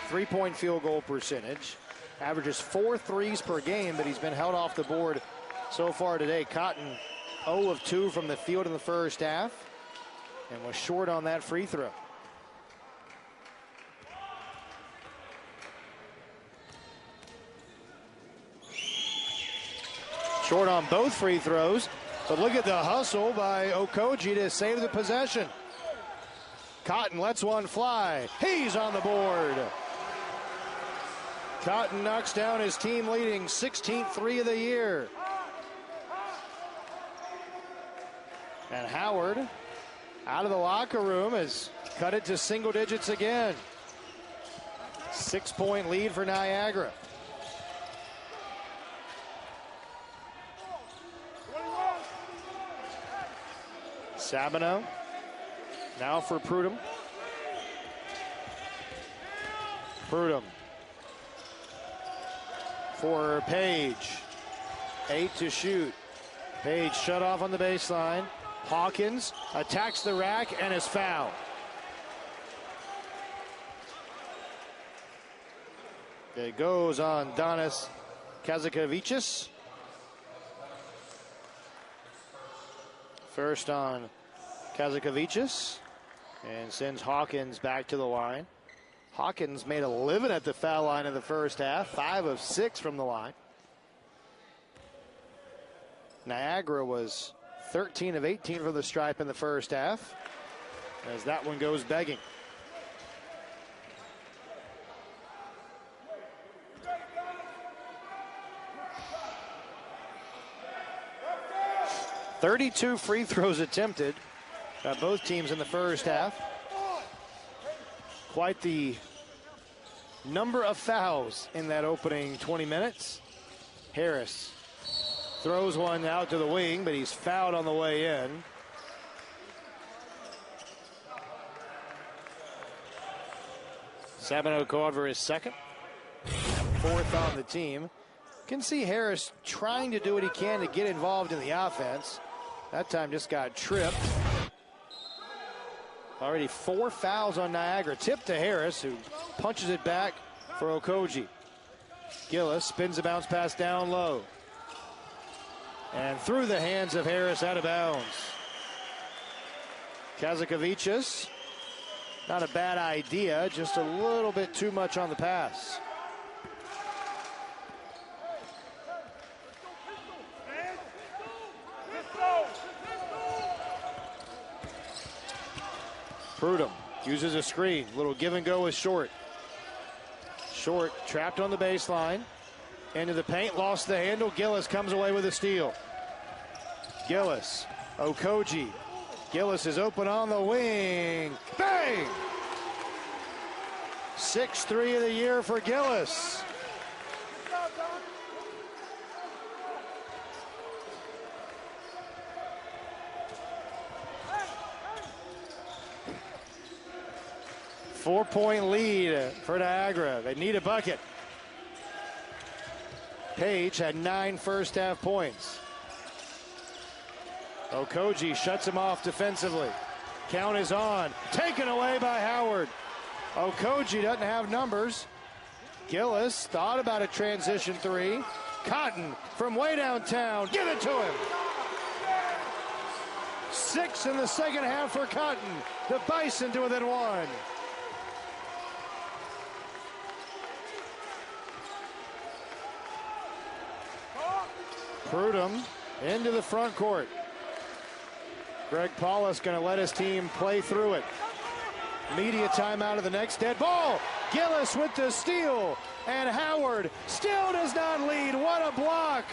three-point field goal percentage. Averages 4 threes per game, but he's been held off the board so far today. Cotton 0 of 2 from the field in the first half and was short on that free throw. Short on both free throws, but look at the hustle by Okogie to save the possession. Cotton lets one fly. He's on the board. Cotton knocks down his team leading 16th three of the year. And Howard out of the locker room has cut it to single digits again. 6-point lead for Niagara. Sabino now for Prudhomme. Prudhomme for Page. 8 to shoot. Page shut off on the baseline. Hawkins attacks the rack and is fouled. It goes on Donis Kazakevicius. First on Kazakevicius and sends Hawkins back to the line. Hawkins made a living at the foul line in the first half, 5 of 6 from the line. Niagara was 13 of 18 from the stripe in the first half, as that one goes begging. .32 free throws attempted by both teams in the first half. Quite the number of fouls in that opening 20 minutes. Harris throws one out to the wing, but he's fouled on the way in. Sabino Carver is second, 4th on the team. Can see Harris trying to do what he can to get involved in the offense. That time just got tripped. Already 4 fouls on Niagara. Tip to Harris, who punches it back for Okogie. Gillis spins the bounce pass down low. And through the hands of Harris, out of bounds. Kazakevicius, not a bad idea, just a little bit too much on the pass. Prudhomme uses a screen. Little give and go with Short. Short trapped on the baseline. Into the paint, lost the handle. Gillis comes away with a steal. Gillis, Okogie. Gillis is open on the wing. Bang! 6th three of the year for Gillis. Four-point lead for Niagara. They need a bucket. Page had 9 first-half points. Okogie shuts him off defensively. Count is on. Taken away by Howard. Okogie doesn't have numbers. Gillis thought about a transition 3. Cotton from way downtown. Give it to him. 6 in the second half for Cotton. The Bison to within 1. Prudhomme into the front court. Greg Paulus going to let his team play through it. Media timeout of the next dead ball. Gillis with the steal. And Howard still does not lead. What a block.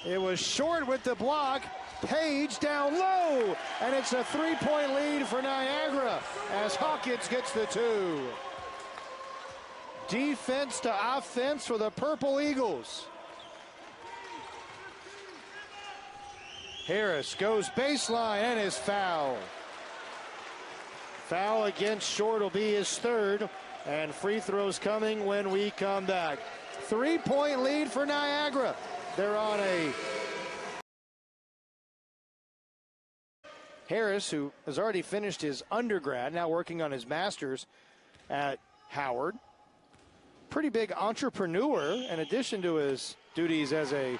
It was Short with the block. Page down low. And it's a 3-point lead for Niagara as Hawkins gets the 2. Defense to offense for the Purple Eagles. Harris goes baseline and is fouled. Foul against Short will be his 3rd, and free throws coming when we come back. 3-point lead for Niagara. They're on a Harris, who has already finished his undergrad, now working on his master's at Howard. Pretty big entrepreneur in addition to his duties as a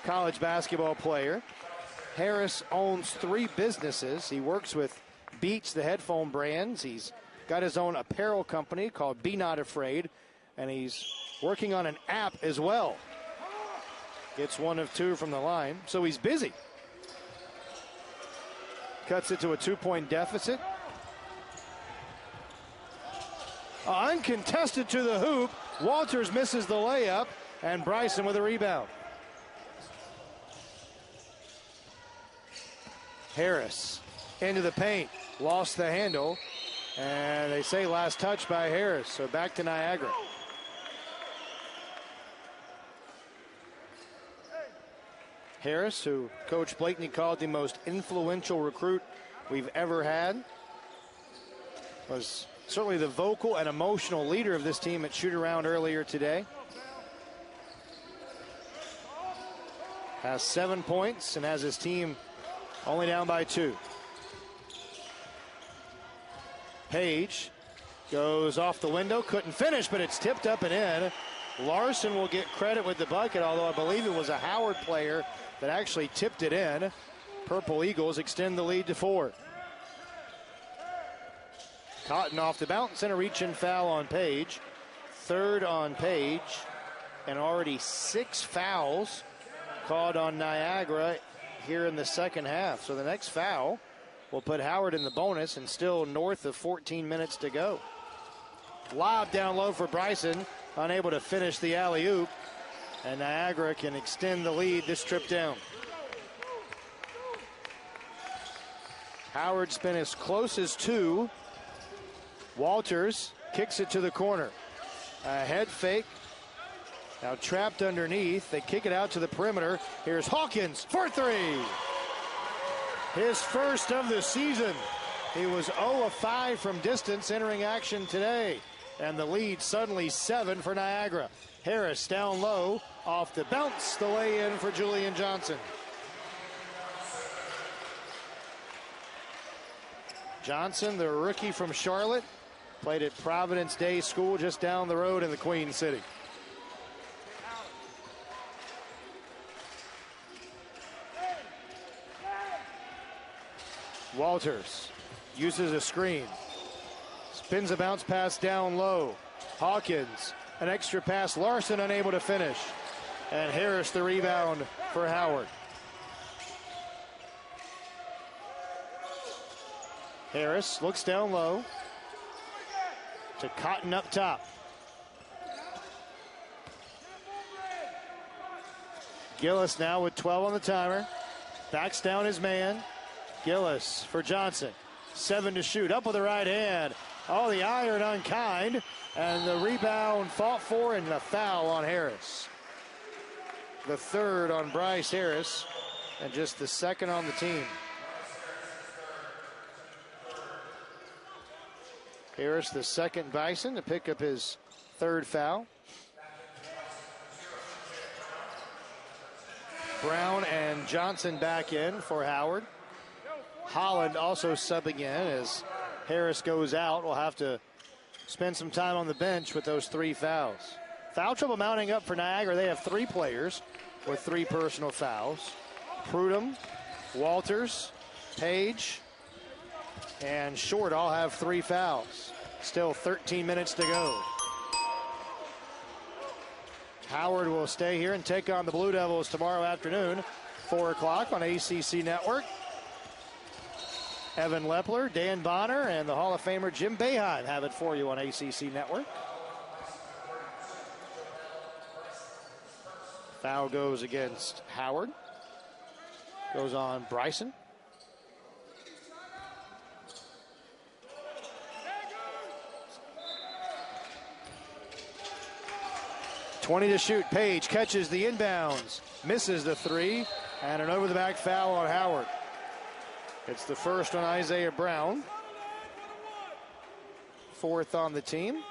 college basketball player. Harris owns 3 businesses. He works with Beats, the headphone brands. He's got his own apparel company called Be Not Afraid, and he's working on an app as well. Gets 1 of 2 from the line, so he's busy. Cuts it to a 2-point deficit. Uncontested to the hoop. Walters misses the layup, and Bryson with a rebound. Harris into the paint, lost the handle, and they say last touch by Harris, so back to Niagara. Harris, who Coach Blakeney called the most influential recruit we've ever had, was certainly the vocal and emotional leader of this team at shoot-around earlier today. Has 7 points and has his team only down by 2. Page goes off the window, couldn't finish, but it's tipped up and in. Larson will get credit with the bucket, although I believe it was a Howard player that actually tipped it in. Purple Eagles extend the lead to 4. Cotton off the bounce and a reach-in foul on Page. 3rd on Page, and already 6 fouls called on Niagara here in the second half. So the next foul will put Howard in the bonus, and still north of 14 minutes to go. Lob down low for Bryson, unable to finish the alley-oop, and Niagara can extend the lead this trip down. Howard's been as close as 2. Walters kicks it to the corner. A head fake. Now trapped underneath. They kick it out to the perimeter. Here's Hawkins for 3. His first of the season. He was 0 of 5 from distance entering action today. And the lead suddenly 7 for Niagara. Harris down low. Off the bounce. The lay-in for Julian Johnson. Johnson, the rookie from Charlotte, played at Providence Day School just down the road in the Queen City. Walters uses a screen. Spins a bounce pass down low. Hawkins, an extra pass. Larson unable to finish. And Harris the rebound for Howard. Harris looks down low to Cotton up top. Gillis now with 12 on the timer. Backs down his man. Gillis for Johnson. 7 to shoot. Up with the right hand. Oh, the iron unkind. And the rebound fought for, and the foul on Harris. The 3rd on Bryce Harris, and just the 2nd on the team. Harris, the 2nd Bison, to pick up his 3rd foul. Brown and Johnson back in for Howard. Holland also subbing in as Harris goes out. We'll have to spend some time on the bench with those 3 fouls. Foul trouble mounting up for Niagara. They have 3 players with 3 personal fouls. Prudhomme, Walters, Page, and Short all have 3 fouls. Still 13 minutes to go. Howard will stay here and take on the Blue Devils tomorrow afternoon, 4 o'clock on ACC Network. Evan Lepler, Dan Bonner, and the Hall of Famer Jim Boeheim have it for you on ACC Network. Foul goes against Howard. Goes on Bryson. .20 to shoot. Page catches the inbounds, misses the 3, and an over-the-back foul on Howard. It's the 1st on Isaiah Brown. 4th on the team.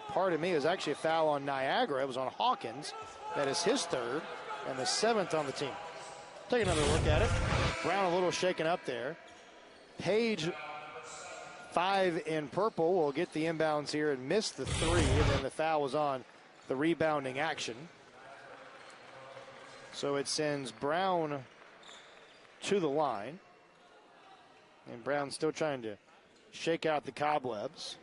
Pardon me, it was actually a foul on Niagara. It was on Hawkins. That is his third and the 7th on the team. Take another look at it. Brown a little shaken up there. Page, 5 in purple, will get the inbounds here and miss the 3, and then the foul was on the rebounding action. So it sends Brown to the line. And Brown still trying to shake out the cobwebs.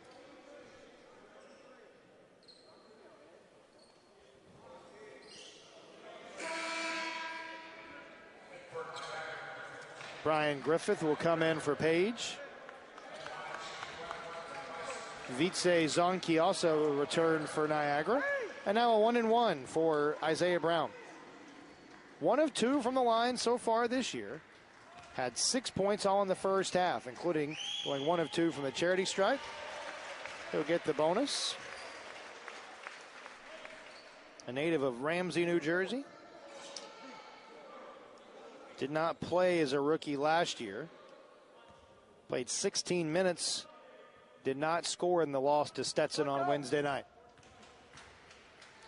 Brian Griffith will come in for Page. Vitze Zonke also returned for Niagara. And now a 1-and-1 for Isaiah Brown. 1 of 2 from the line so far this year. Had 6 points all in the first half, including going 1 of 2 from the charity stripe. He'll get the bonus. A native of Ramsey, New Jersey. Did not play as a rookie last year. Played 16 minutes. Did not score in the loss to Stetson on Wednesday night.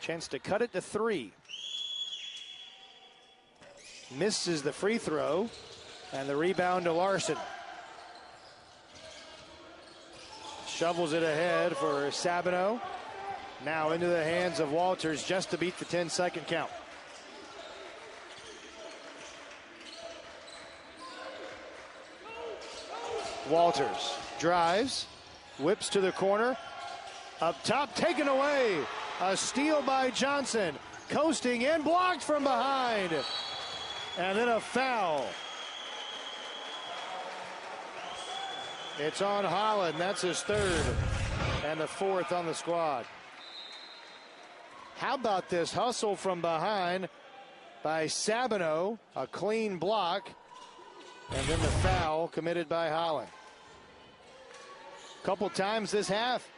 Chance to cut it to 3. Misses the free throw. And the rebound to Larson. Shovels it ahead for Sabino. Now into the hands of Walters just to beat the 10-second count. Walters drives, whips to the corner. Up top, taken away. A steal by Johnson. Coasting in, blocked from behind. And then a foul. It's on Holland. That's his 3rd and the 4th on the squad. How about this hustle from behind by Sabino? A clean block. And then the foul committed by Holland. Couple times this half,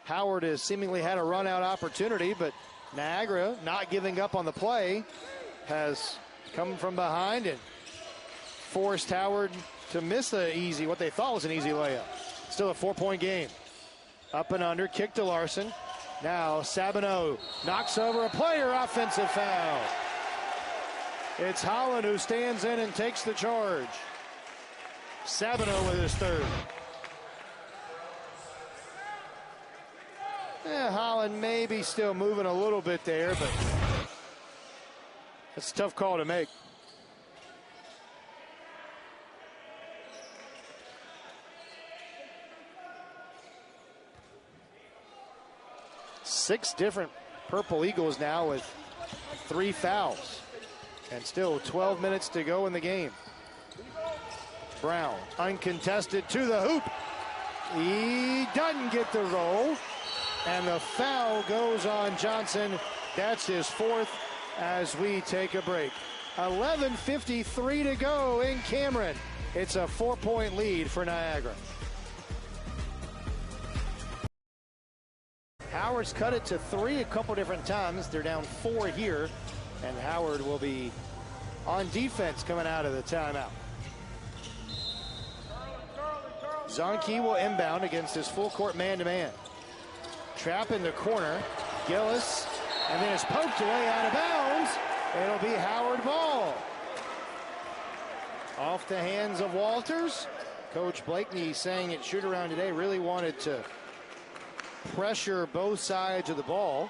Howard has seemingly had a run-out opportunity, but Niagara, not giving up on the play, has come from behind and forced Howard to miss what they thought was an easy layup. Still a 4-point game. Up and under, kick to Larson. Now Sabino knocks over a player, offensive foul. It's Holland who stands in and takes the charge. Sabino with his 3rd. Holland maybe still moving a little bit there, but it's a tough call to make. Six different Purple Eagles now with 3 fouls. And still 12 minutes to go in the game. Brown, uncontested to the hoop. He doesn't get the roll. And the foul goes on Johnson. That's his 4th as we take a break. 11:53 to go in Cameron. It's a 4-point lead for Niagara. Howard's cut it to 3 a couple different times. They're down 4 here. And Howard will be on defense coming out of the timeout. Zonke will inbound against his full court man-to-man. Trap in the corner. Gillis. And then it's poked away out of bounds. It'll be Howard ball. Off the hands of Walters. Coach Blakeney saying at shoot-around today really wanted to pressure both sides of the ball.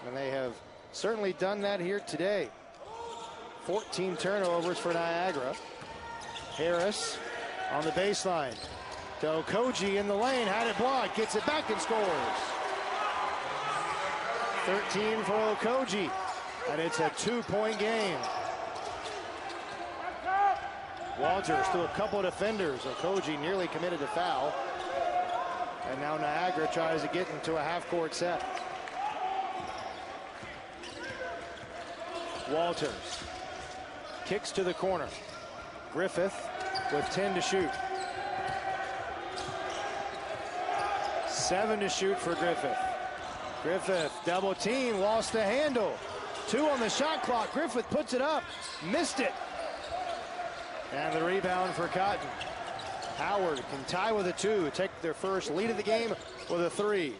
And they have certainly done that here today. 14 turnovers for Niagara. Harris on the baseline. To Okoji in the lane, had it blocked, gets it back and scores. 13 for Okoji, and it's a 2-point game. Walters through a couple of defenders. Okoji nearly committed a foul. And now Niagara tries to get into a half-court set. Walters kicks to the corner. Griffith with 10 to shoot. 7 to shoot for Griffith. Griffith double team, lost the handle. 2 on the shot clock. Griffith puts it up, missed it. And the rebound for Cotton. Howard can tie with a 2, take their first lead of the game with a 3.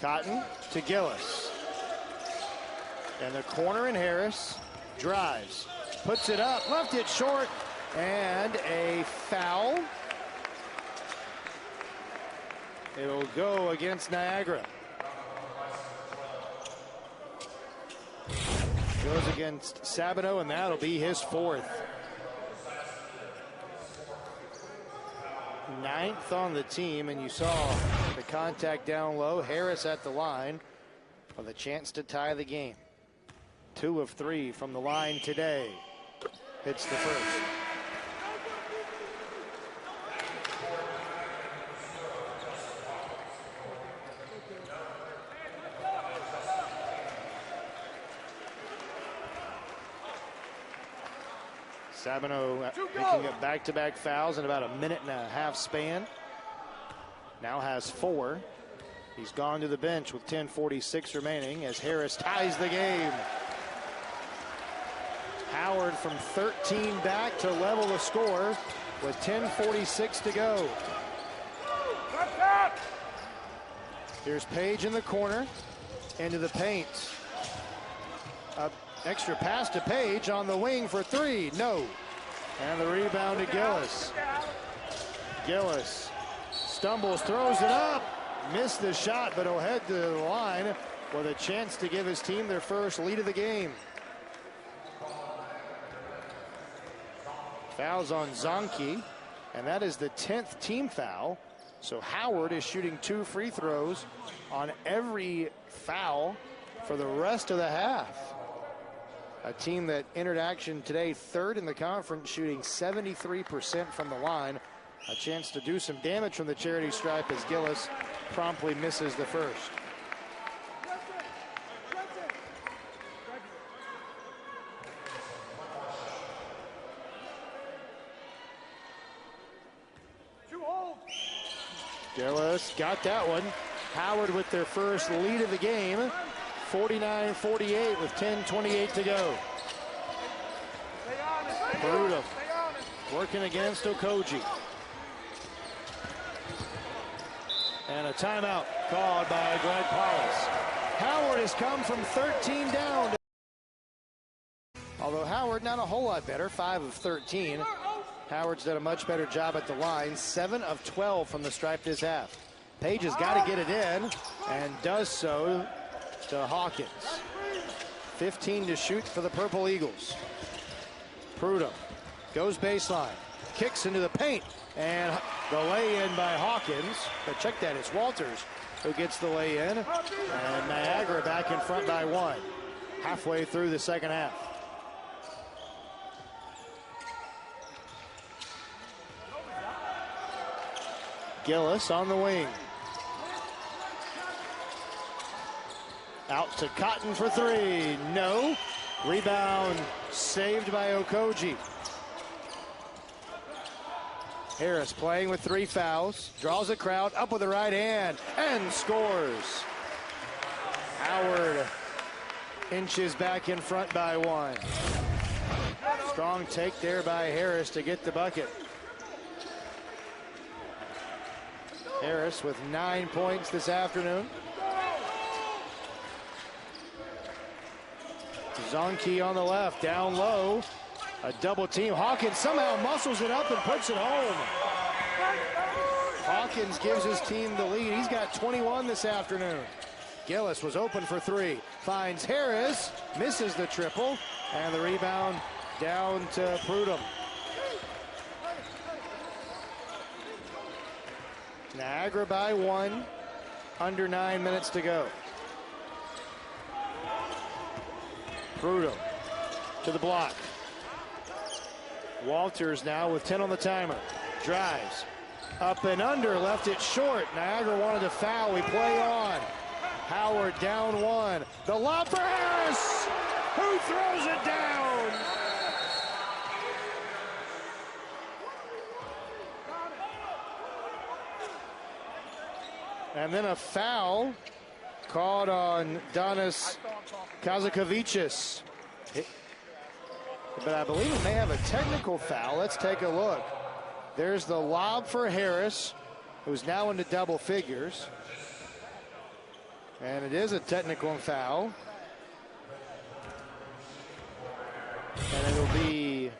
Cotton to Gillis. And the corner in Harris. Drives. Puts it up. Left it short. And a foul. It'll go against Niagara. Goes against Sabino, and that'll be his 4th. 9th on the team, and you saw the contact down low. Harris at the line with a chance to tie the game. 2 of 3 from the line today. Hits the first. Sabino picking up back-to-back fouls in about a minute-and-a-half span. Now has 4. He's gone to the bench with 10:46 remaining as Harris ties the game. Howard from 13 back to level the score with 10:46 to go. Here's Page in the corner, into the paint. Extra pass to Page on the wing for 3. No. And the rebound to Gillis. Gillis stumbles, throws it up. Missed the shot, but he'll head to the line with a chance to give his team their first lead of the game. Fouls on Zonke, and that is the 10th team foul. So Howard is shooting 2 free throws on every foul for the rest of the half. A team that entered action today 3rd in the conference, shooting 73% from the line. A chance to do some damage from the charity stripe as Gillis promptly misses the first. Gillis got that one. Howard with their first lead of the game. 49-48 with 10:28 to go. Prudhomme working against Okoji. And a timeout called by Greg Paulus. Howard has come from 13 down. Although Howard not a whole lot better, 5 of 13. Howard's done a much better job at the line, 7 of 12 from the stripe this half. Page has got to get it in and does so to Hawkins. 15 to shoot for the Purple Eagles. Prudhomme goes baseline, kicks into the paint, and the lay-in by Hawkins. But check that, it's Walters who gets the lay-in, and Niagara back in front by 1. Halfway through the second half. Gillis on the wing. Out to Cotton for 3. No. Rebound saved by Okoji. Harris playing with 3 fouls. Draws a crowd up with the right hand and scores. Howard inches back in front by 1. Strong take there by Harris to get the bucket. Harris with 9 points this afternoon. Zonke on the left, down low. A double team. Hawkins somehow muscles it up and puts it home. Hawkins gives his team the lead. He's got 21 this afternoon. Gillis was open for 3. Finds Harris, misses the triple, and the rebound down to Prudhomme. Niagara by 1, under 9 minutes to go. Prudhomme to the block. Walters now with 10 on the timer. Drives. Up and under, left it short. Niagara wanted to foul, we play on. Howard down 1. The lob for Harris, who throws it down. And then a foul called on Donis Kazakevicius. But I believe it may have a technical foul. Let's take a look. There's the lob for Harris, who's now into double figures. And it is a technical foul. And it'll be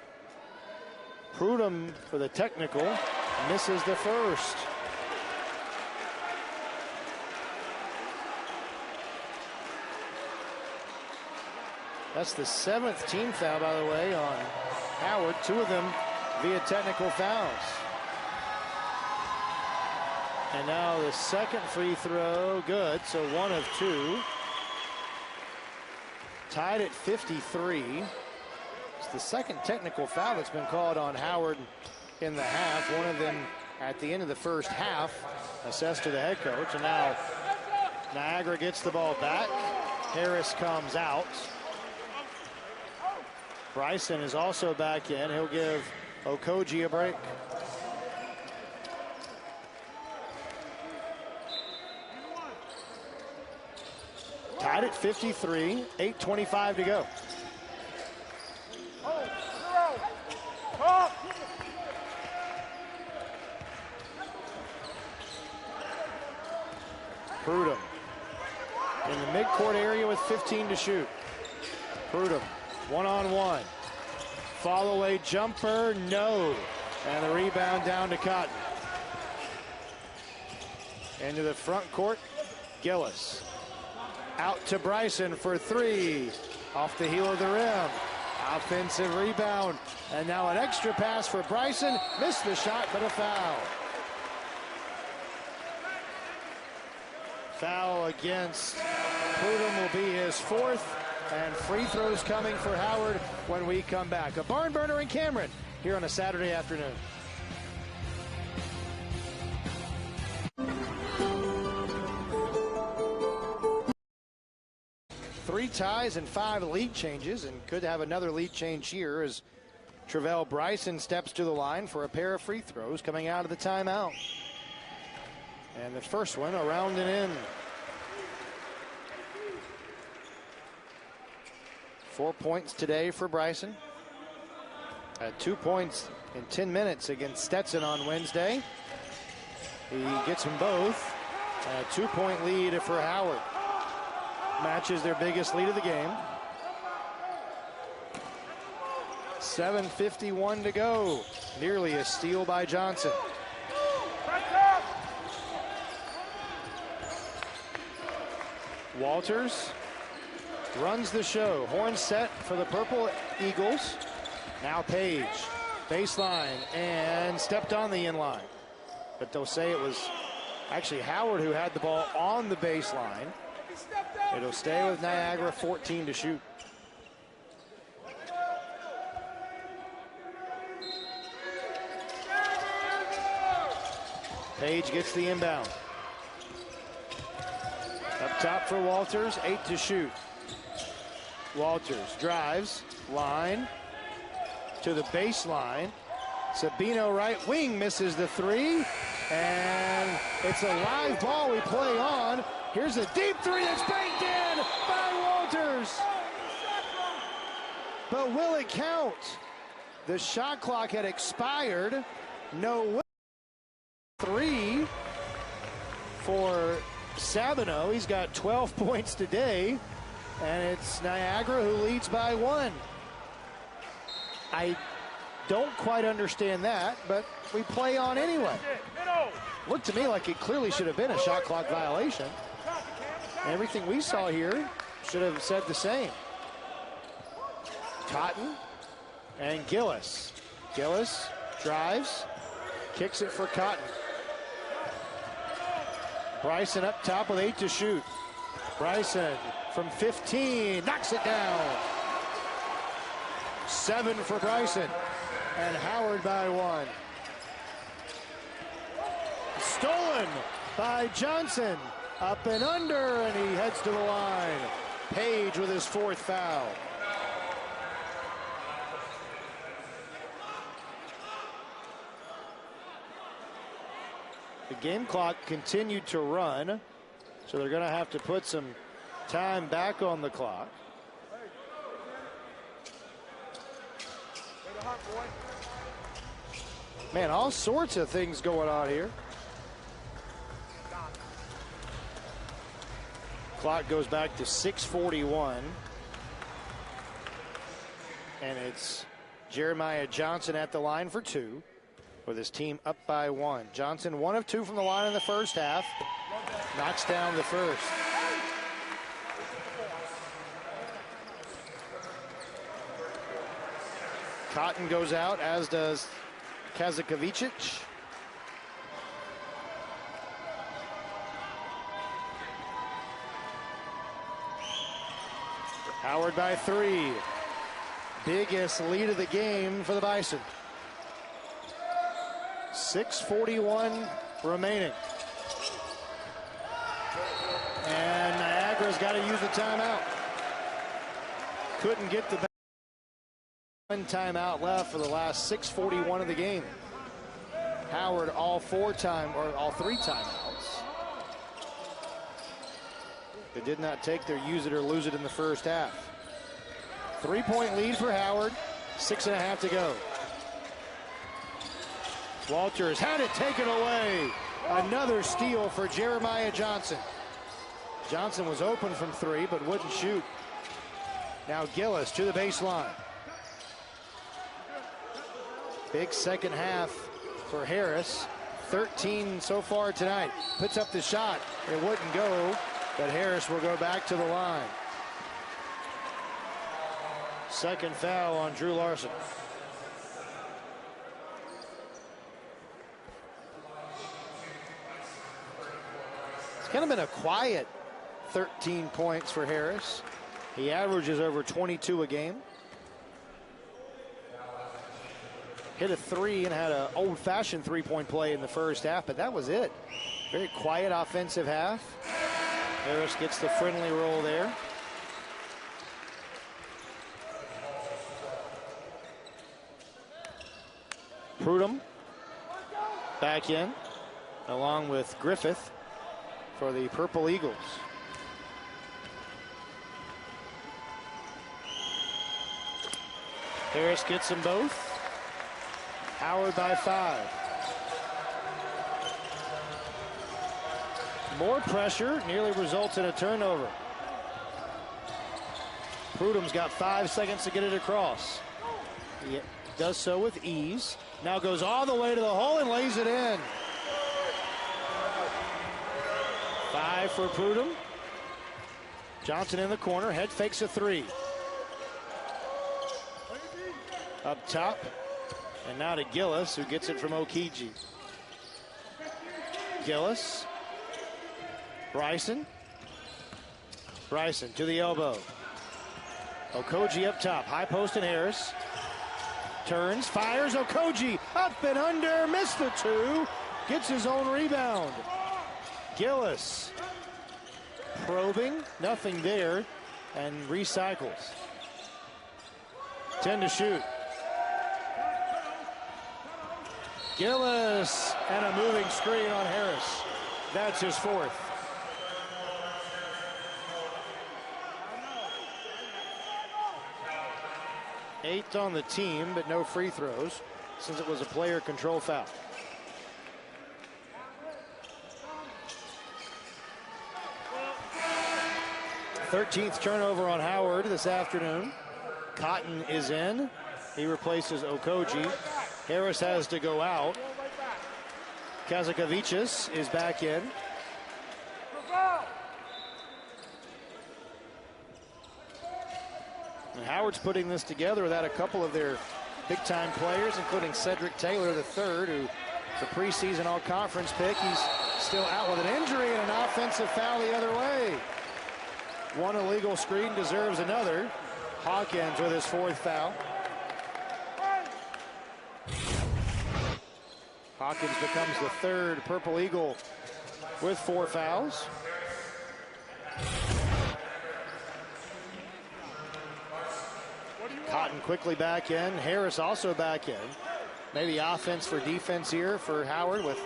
Prudhomme for the technical. Misses the first. That's the 7th team foul, by the way, on Howard. 2 of them via technical fouls. And now the second free throw, good. So 1 of 2. Tied at 53. It's the second technical foul that's been called on Howard in the half. One of them at the end of the first half, assessed to the head coach. And now Niagara gets the ball back. Harris comes out. Bryson is also back in. He'll give Okogie a break. Tied at 53, 8:25 to go. Prudhomme in the midcourt area with 15 to shoot. Prudhomme, one-on-one. Fall away jumper, no. And the rebound down to Cotton. Into the front court, Gillis. Out to Bryson for 3. Off the heel of the rim. Offensive rebound. And now an extra pass for Bryson. Missed the shot, but a foul. Foul against Prudhomme will be his 4th. And free throws coming for Howard when we come back. A barn burner in Cameron here on a Saturday afternoon. 3 ties and 5 lead changes, and could have another lead change here as Travell Bryson steps to the line for a pair of free throws coming out of the timeout. And the first one around and in. 4 points today for Bryson. 2 points in 10 minutes against Stetson on Wednesday. He gets them both. A 2-point lead for Howard. Matches their biggest lead of the game. 7:51 to go. Nearly a steal by Johnson. Walters runs the show. Horn set for the Purple Eagles. Now Page, baseline, and stepped on the in-line. But they'll say it was actually Howard who had the ball on the baseline. It'll stay with Niagara, 14 to shoot. Page gets the inbound. Up top for Walters, 8 to shoot. Walters drives, line, to the baseline. Sabino right wing misses the 3, and it's a live ball we play on. Here's a deep 3 that's banked in by Walters. But will it count? The shot clock had expired. No 3 for Sabino. He's got 12 points today, and it's Niagara who leads by 1. I don't quite understand that, but we play on anyway. Looked to me like it clearly should have been a shot clock violation. Everything we saw here should have said the same. Cotton and Gillis. Gillis drives, kicks it for Cotton. Bryson up top with 8 to shoot. Bryson from 15, knocks it down. 7 for Bryson, and Howard by 1. Stolen by Johnson. Up and under, and he heads to the line. Page with his 4th foul. The game clock continued to run, so they're going to have to put some time back on the clock. Man, all sorts of things going on here. Clock goes back to 6:41. And it's Jeremiah Johnson at the line for two, with his team up by one. Johnson 1 of 2 from the line in the first half. Knocks down the first. Cotton goes out, as does Kazakovicic. Howard by 3. Biggest lead of the game for the Bison. 6:41 remaining. And Niagara's got to use the timeout. Couldn't get the one timeout left for the last 6:41 of the game. Howard all 3 timeouts. They did not take their use it or lose it in the first half. 3-point lead for Howard, 6.5 to go. Walters had it taken away. Another steal for Jeremiah Johnson. Johnson was open from 3, but wouldn't shoot. Now Gillis to the baseline. Big second half for Harris. 13 so far tonight. Puts up the shot. It wouldn't go, but Harris will go back to the line. Second foul on Drew Larson. It's kind of been a quiet 13 points for Harris. He averages over 22 a game. Hit a 3 and had an old-fashioned three-point play in the first half, but that was it. Very quiet offensive half. Harris gets the friendly roll there. Prudhomme back in, along with Griffith for the Purple Eagles. Harris gets them both. Howard by 5. More pressure nearly results in a turnover. Prudhomme's got 5 seconds to get it across. He does so with ease. Now goes all the way to the hole and lays it in. 5 for Prudhomme. Johnson in the corner, head fakes a 3. Up top, and now to Gillis, who gets it from Okiji. Gillis. Bryson to the elbow. Okogie up top, high post and Harris. Turns, fires, Okogie up and under, missed the 2, gets his own rebound. Gillis probing, nothing there, and recycles. 10 to shoot. Gillis and a moving screen on Harris. That's his 4th. Eighth on the team, but no free throws since it was a player control foul. Thirteenth turnover on Howard this afternoon. Cotton is in. He replaces Okogie. Harris has to go out. Kazakovicic is back in. And Howard's putting this together without a couple of their big-time players, including Cedric Taylor III, who's a preseason all-conference pick. He's still out with an injury and an offensive foul the other way. One illegal screen deserves another. Hawkins with his 4th foul. Hawkins becomes the 3rd Purple Eagle with 4 fouls. Cotton quickly back in. Harris also back in. Maybe offense for defense here for Howard with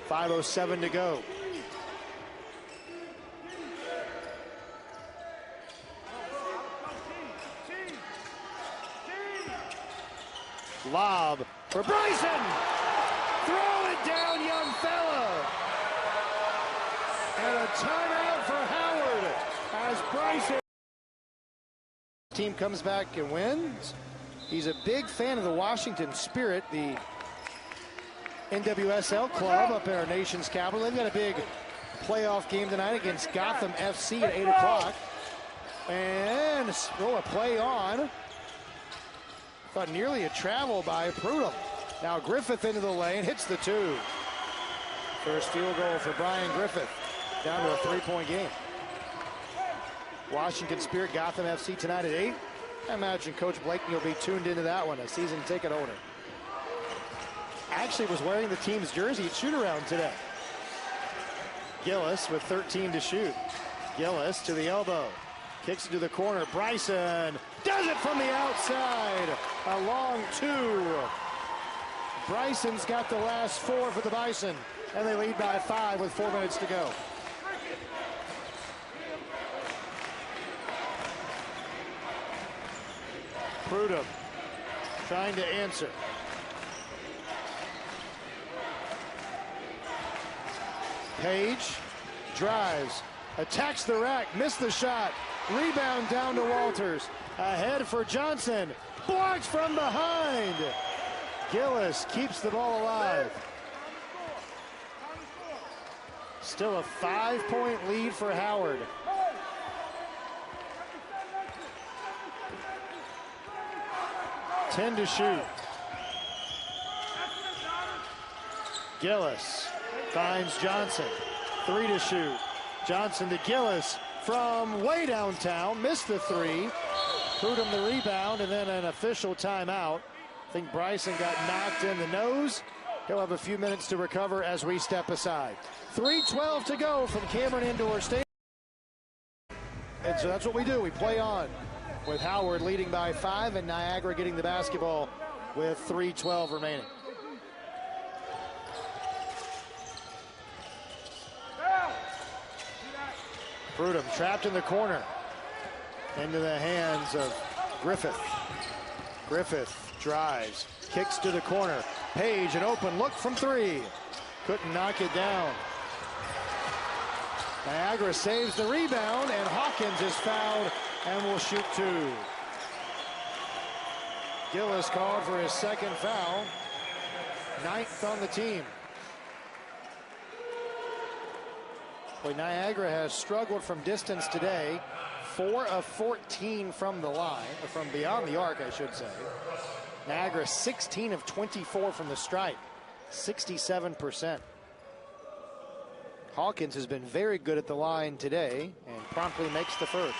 5:07 to go. Lob for Bryson. Throw it down, young fella. And a timeout for Howard. team comes back and wins. He's a big fan of the Washington Spirit, the NWSL club up in our nation's capital. They've got a big playoff game tonight against Gotham FC at 8 o'clock. And a play on. Thought nearly a travel by Prudhomme. Now Griffith into the lane, hits the 2. First field goal for Brian Griffith. Down to a 3-point game. Washington Spirit, Gotham FC tonight at 8. I imagine Coach Blakeney will be tuned into that one, a season ticket holder. Actually was wearing the team's jersey at shoot-around today. Gillis with 13 to shoot. Gillis to the elbow. Kicks into the corner. Bryson does it from the outside. A long 2. Bryson's got the last 4 for the Bison, and they lead by 5 with 4 minutes to go. Prudhomme trying to answer. Page drives, attacks the rack, missed the shot. Rebound down to Walters. Ahead for Johnson. Blocked from behind. Gillis keeps the ball alive. Still a 5-point lead for Howard. Ten to shoot. Gillis finds Johnson. 3 to shoot. Johnson to Gillis from way downtown. Missed the 3. Prudhomme the rebound, and then an official timeout. I think Bryson got knocked in the nose. He'll have a few minutes to recover as we step aside. 3:12 to go from Cameron Indoor Stadium. And so that's what we do. We play on with Howard leading by 5 and Niagara getting the basketball with 3:12 remaining. Prudhomme trapped in the corner. Into the hands of Griffith. Griffith drives, kicks to the corner. Page, an open look from 3. Couldn't knock it down. Niagara saves the rebound, and Hawkins is fouled and will shoot 2. Gillis called for his second foul. 9th on the team. Boy, Niagara has struggled from distance today. 4 of 14 from the line, or from beyond the arc, I should say. Niagara 16 of 24 from the stripe, 67%. Hawkins has been very good at the line today and promptly makes the first.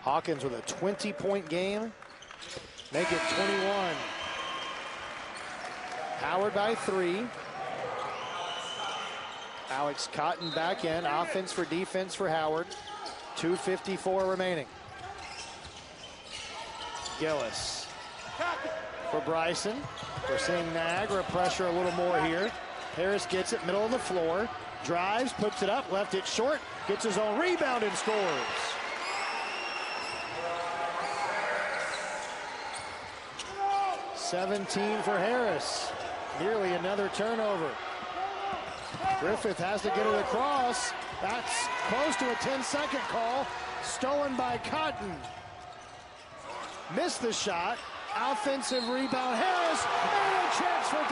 Hawkins with a 20-point game, make it 21. Howard by 3. Alex Cotton back in. Offense for defense for Howard. 2:54 remaining. Gillis for Bryson. We're seeing Niagara pressure a little more here. Harris gets it, middle of the floor. Drives, puts it up, left it short. Gets his own rebound and scores. $17 for Harris. Nearly another turnover. Griffith has to get it across. That's close to a 10-second call. Stolen by Cotton. Missed the shot. Offensive rebound. Harris, and a chance for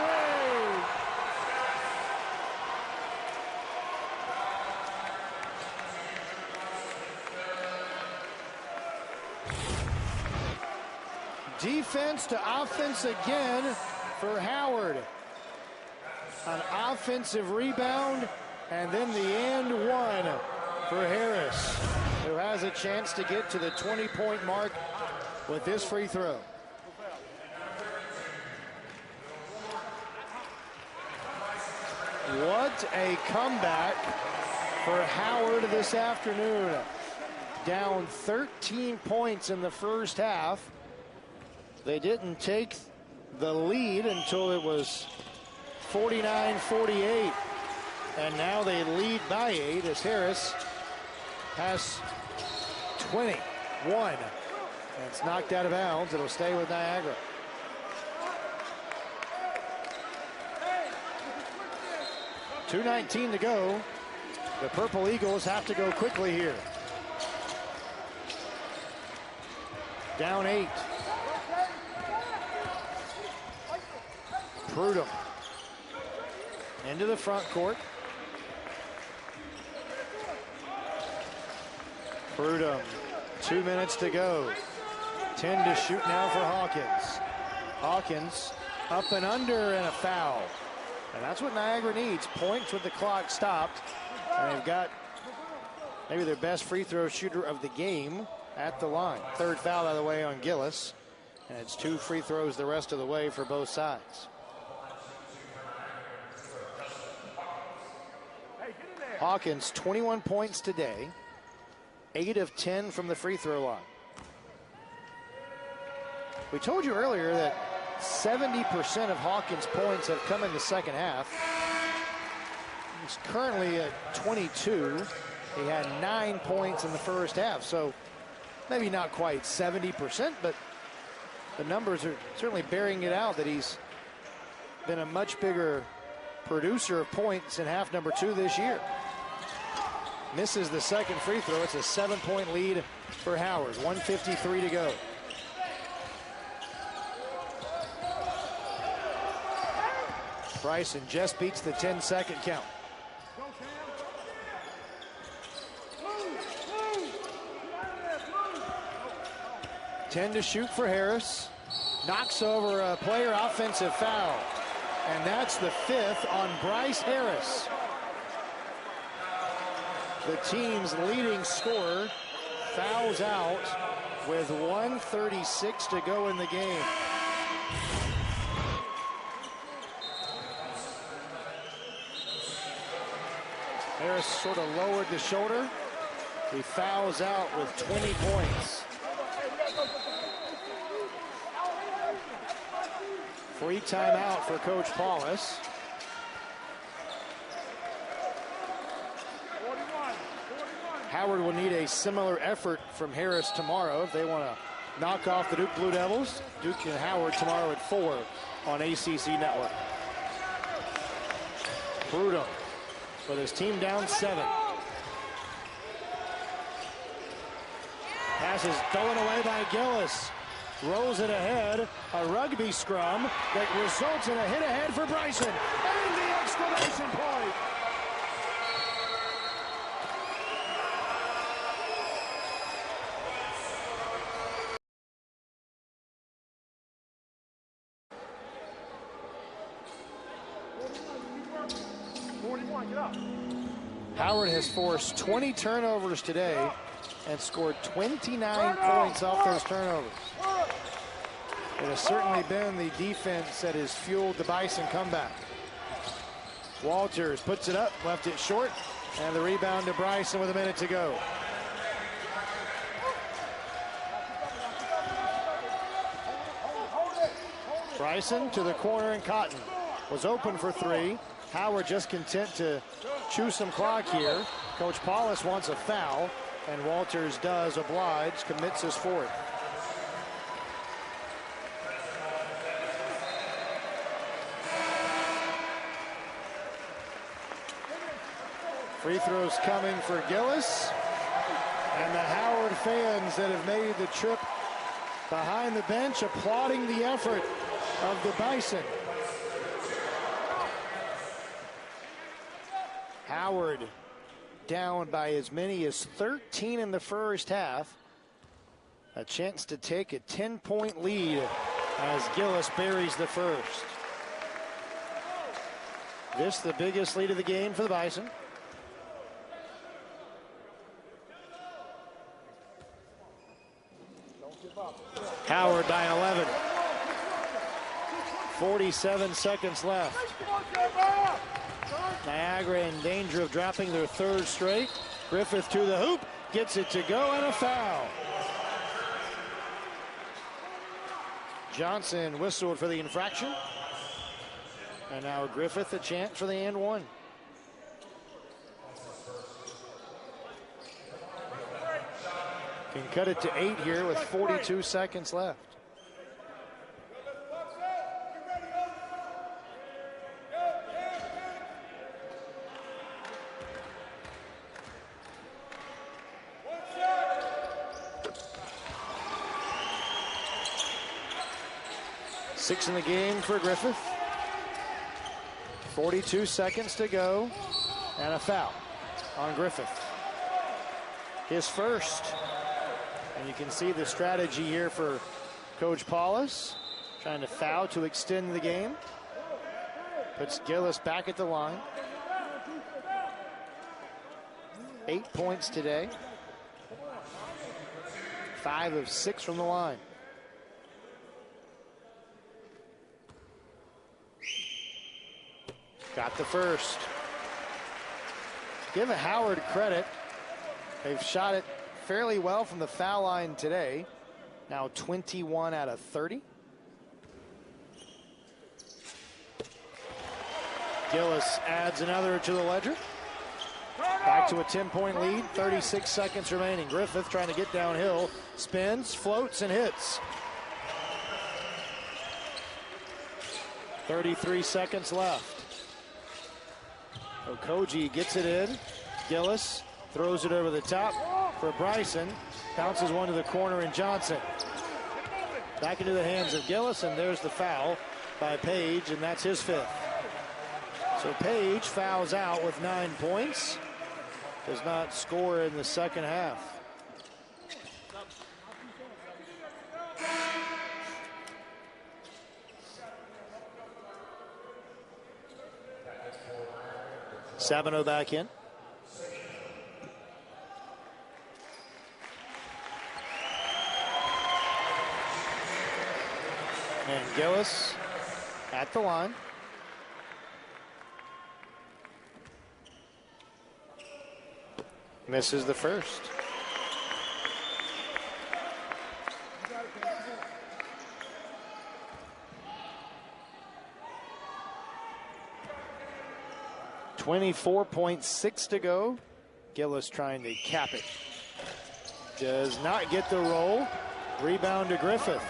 3. Defense to offense again for Howard. An offensive rebound, and then the and one for Harris, who has a chance to get to the 20-point mark with this free throw. What a comeback for Howard this afternoon. Down 13 points in the first half. They didn't take the lead until it was 49-48. And now they lead by 8 as Harris has 21. And it's knocked out of bounds. It'll stay with Niagara. 2:19 to go. The Purple Eagles have to go quickly here. Down 8. Prudhomme into the front court. Prudhomme, 2 minutes to go. 10 to shoot now for Hawkins. Hawkins up and under and a foul. And that's what Niagara needs. Points with the clock stopped. And they've got maybe their best free throw shooter of the game at the line. Third foul out of the way on Gillis. And it's 2 free throws the rest of the way for both sides. Hawkins, 21 points today. 8 of 10 from the free throw line. We told you earlier that 70% of Hawkins' points have come in the second half. He's currently at 22. He had 9 points in the first half, so maybe not quite 70%, but the numbers are certainly bearing it out that he's been a much bigger producer of points in half number 2 this year. Misses the second free throw. It's a 7-point lead for Howard. 1:53 to go. Bryson just beats the 10-second count. Ten to shoot for Harris. Knocks over a player, offensive foul. And that's the 5th on Bryce Harris. The team's leading scorer fouls out with 1:36 to go in the game. Harris sort of lowered the shoulder. He fouls out with 20 points. Free timeout for Coach Paulus. Howard will need a similar effort from Harris tomorrow if they want to knock off the Duke Blue Devils. Duke and Howard tomorrow at 4 on ACC Network. Prudhomme with his team down 7. Pass is stolen away by Gillis. Rolls it ahead. A rugby scrum that results in a hit ahead for Bryson. And the exclamation point. Howard has forced 20 turnovers today and scored 29 points off those turnovers. It has certainly been the defense that has fueled the Bison comeback. Walters puts it up, left it short, and the rebound to Bryson with a minute to go. Bryson to the corner, and Cotton was open for 3. Howard just content to chew some clock here. Coach Paulus wants a foul, and Walters does oblige, commits his 4th. Free throws coming for Gillis. And the Howard fans that have made the trip behind the bench applauding the effort of the Bison. Howard down by as many as 13 in the first half. A chance to take a 10-point lead as Gillis buries the first. This the biggest lead of the game for the Bison. Howard by 11. 47 seconds left. Niagara in danger of dropping their 3rd straight. Griffith to the hoop, gets it to go, and a foul. Johnson whistled for the infraction. And now Griffith a chant for the and 1. Can cut it to 8 here with 42 seconds left. 6 in the game for Griffith. 42 seconds to go, and a foul on Griffith. His first. And you can see the strategy here for Coach Paulus, trying to foul to extend the game. Puts Gillis back at the line. 8 points today. 5 of 6 from the line. Got the first. Give Howard credit. They've shot it fairly well from the foul line today. Now 21 out of 30. Gillis adds another to the ledger. Back to a 10-point lead, 36 seconds remaining. Griffith trying to get downhill, spins, floats, and hits. 33 seconds left. Okoji gets it in. Gillis throws it over the top for Bryson. Bounces one to the corner, and Johnson. Back into the hands of Gillis, and there's the foul by Page, and that's his 5th. So Page fouls out with 9 points. Does not score in the second half. Sabino back in. And Gillis at the line. Misses the first. .6 to go. Gillis trying to cap it. Does not get the roll. Rebound to Griffith.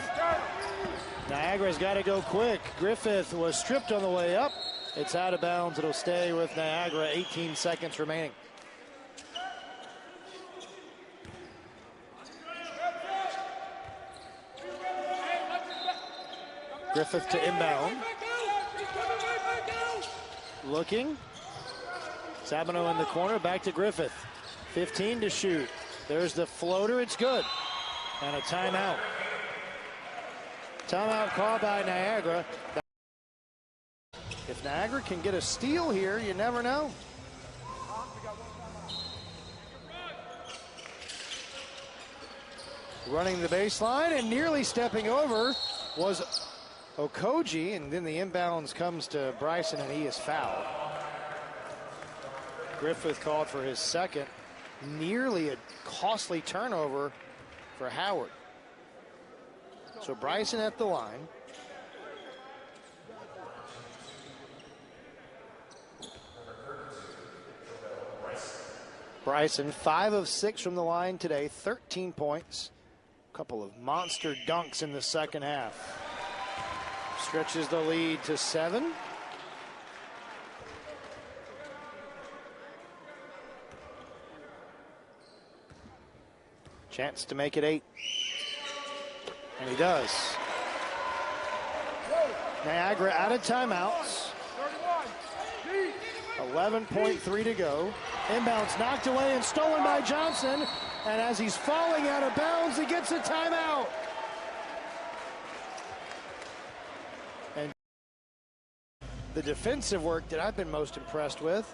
Niagara's got to go quick. Griffith was stripped on the way up. It's out of bounds. It'll stay with Niagara. 18 seconds remaining. Griffith to inbound. Looking. Sabino in the corner, back to Griffith. 15 to shoot. There's the floater, it's good. And a timeout. Timeout called by Niagara. If Niagara can get a steal here, you never know. Running the baseline and nearly stepping over was Okoji, and then the inbounds comes to Bryson, and he is fouled. Griffith called for his second. Nearly a costly turnover for Howard. So Bryson at the line. Bryson, 5 of 6 from the line today, 13 points. A couple of monster dunks in the second half. Stretches the lead to 7. Chance to make it 8. And he does. Niagara out of timeouts. 11.3 to go. Inbounds knocked away and stolen by Johnson. And as he's falling out of bounds, he gets a timeout. And the defensive work that I've been most impressed with.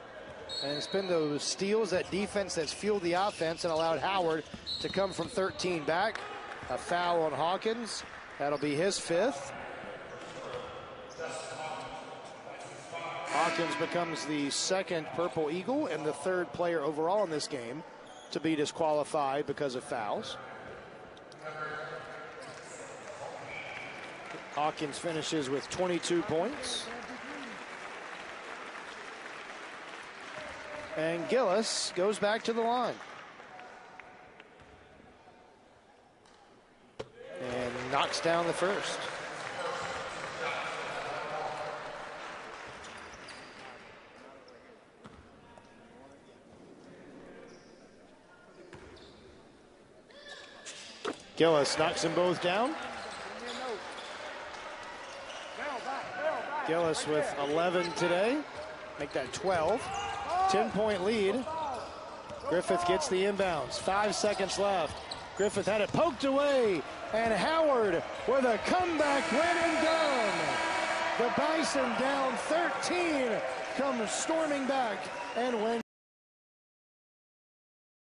And it's been those steals, that defense that's fueled the offense and allowed Howard to come from 13 back. A foul on Hawkins. That'll be his 5th. Hawkins becomes the second Purple Eagle and the 3rd player overall in this game to be disqualified because of fouls. Hawkins finishes with 22 points. And Gillis goes back to the line. And knocks down the first. Gillis knocks them both down. Gillis with 11 today. Make that 12. 10-point lead. Griffith gets the inbounds. 5 seconds left. Griffith had it poked away. And Howard with a comeback win and done. The Bison down 13 come storming back and win.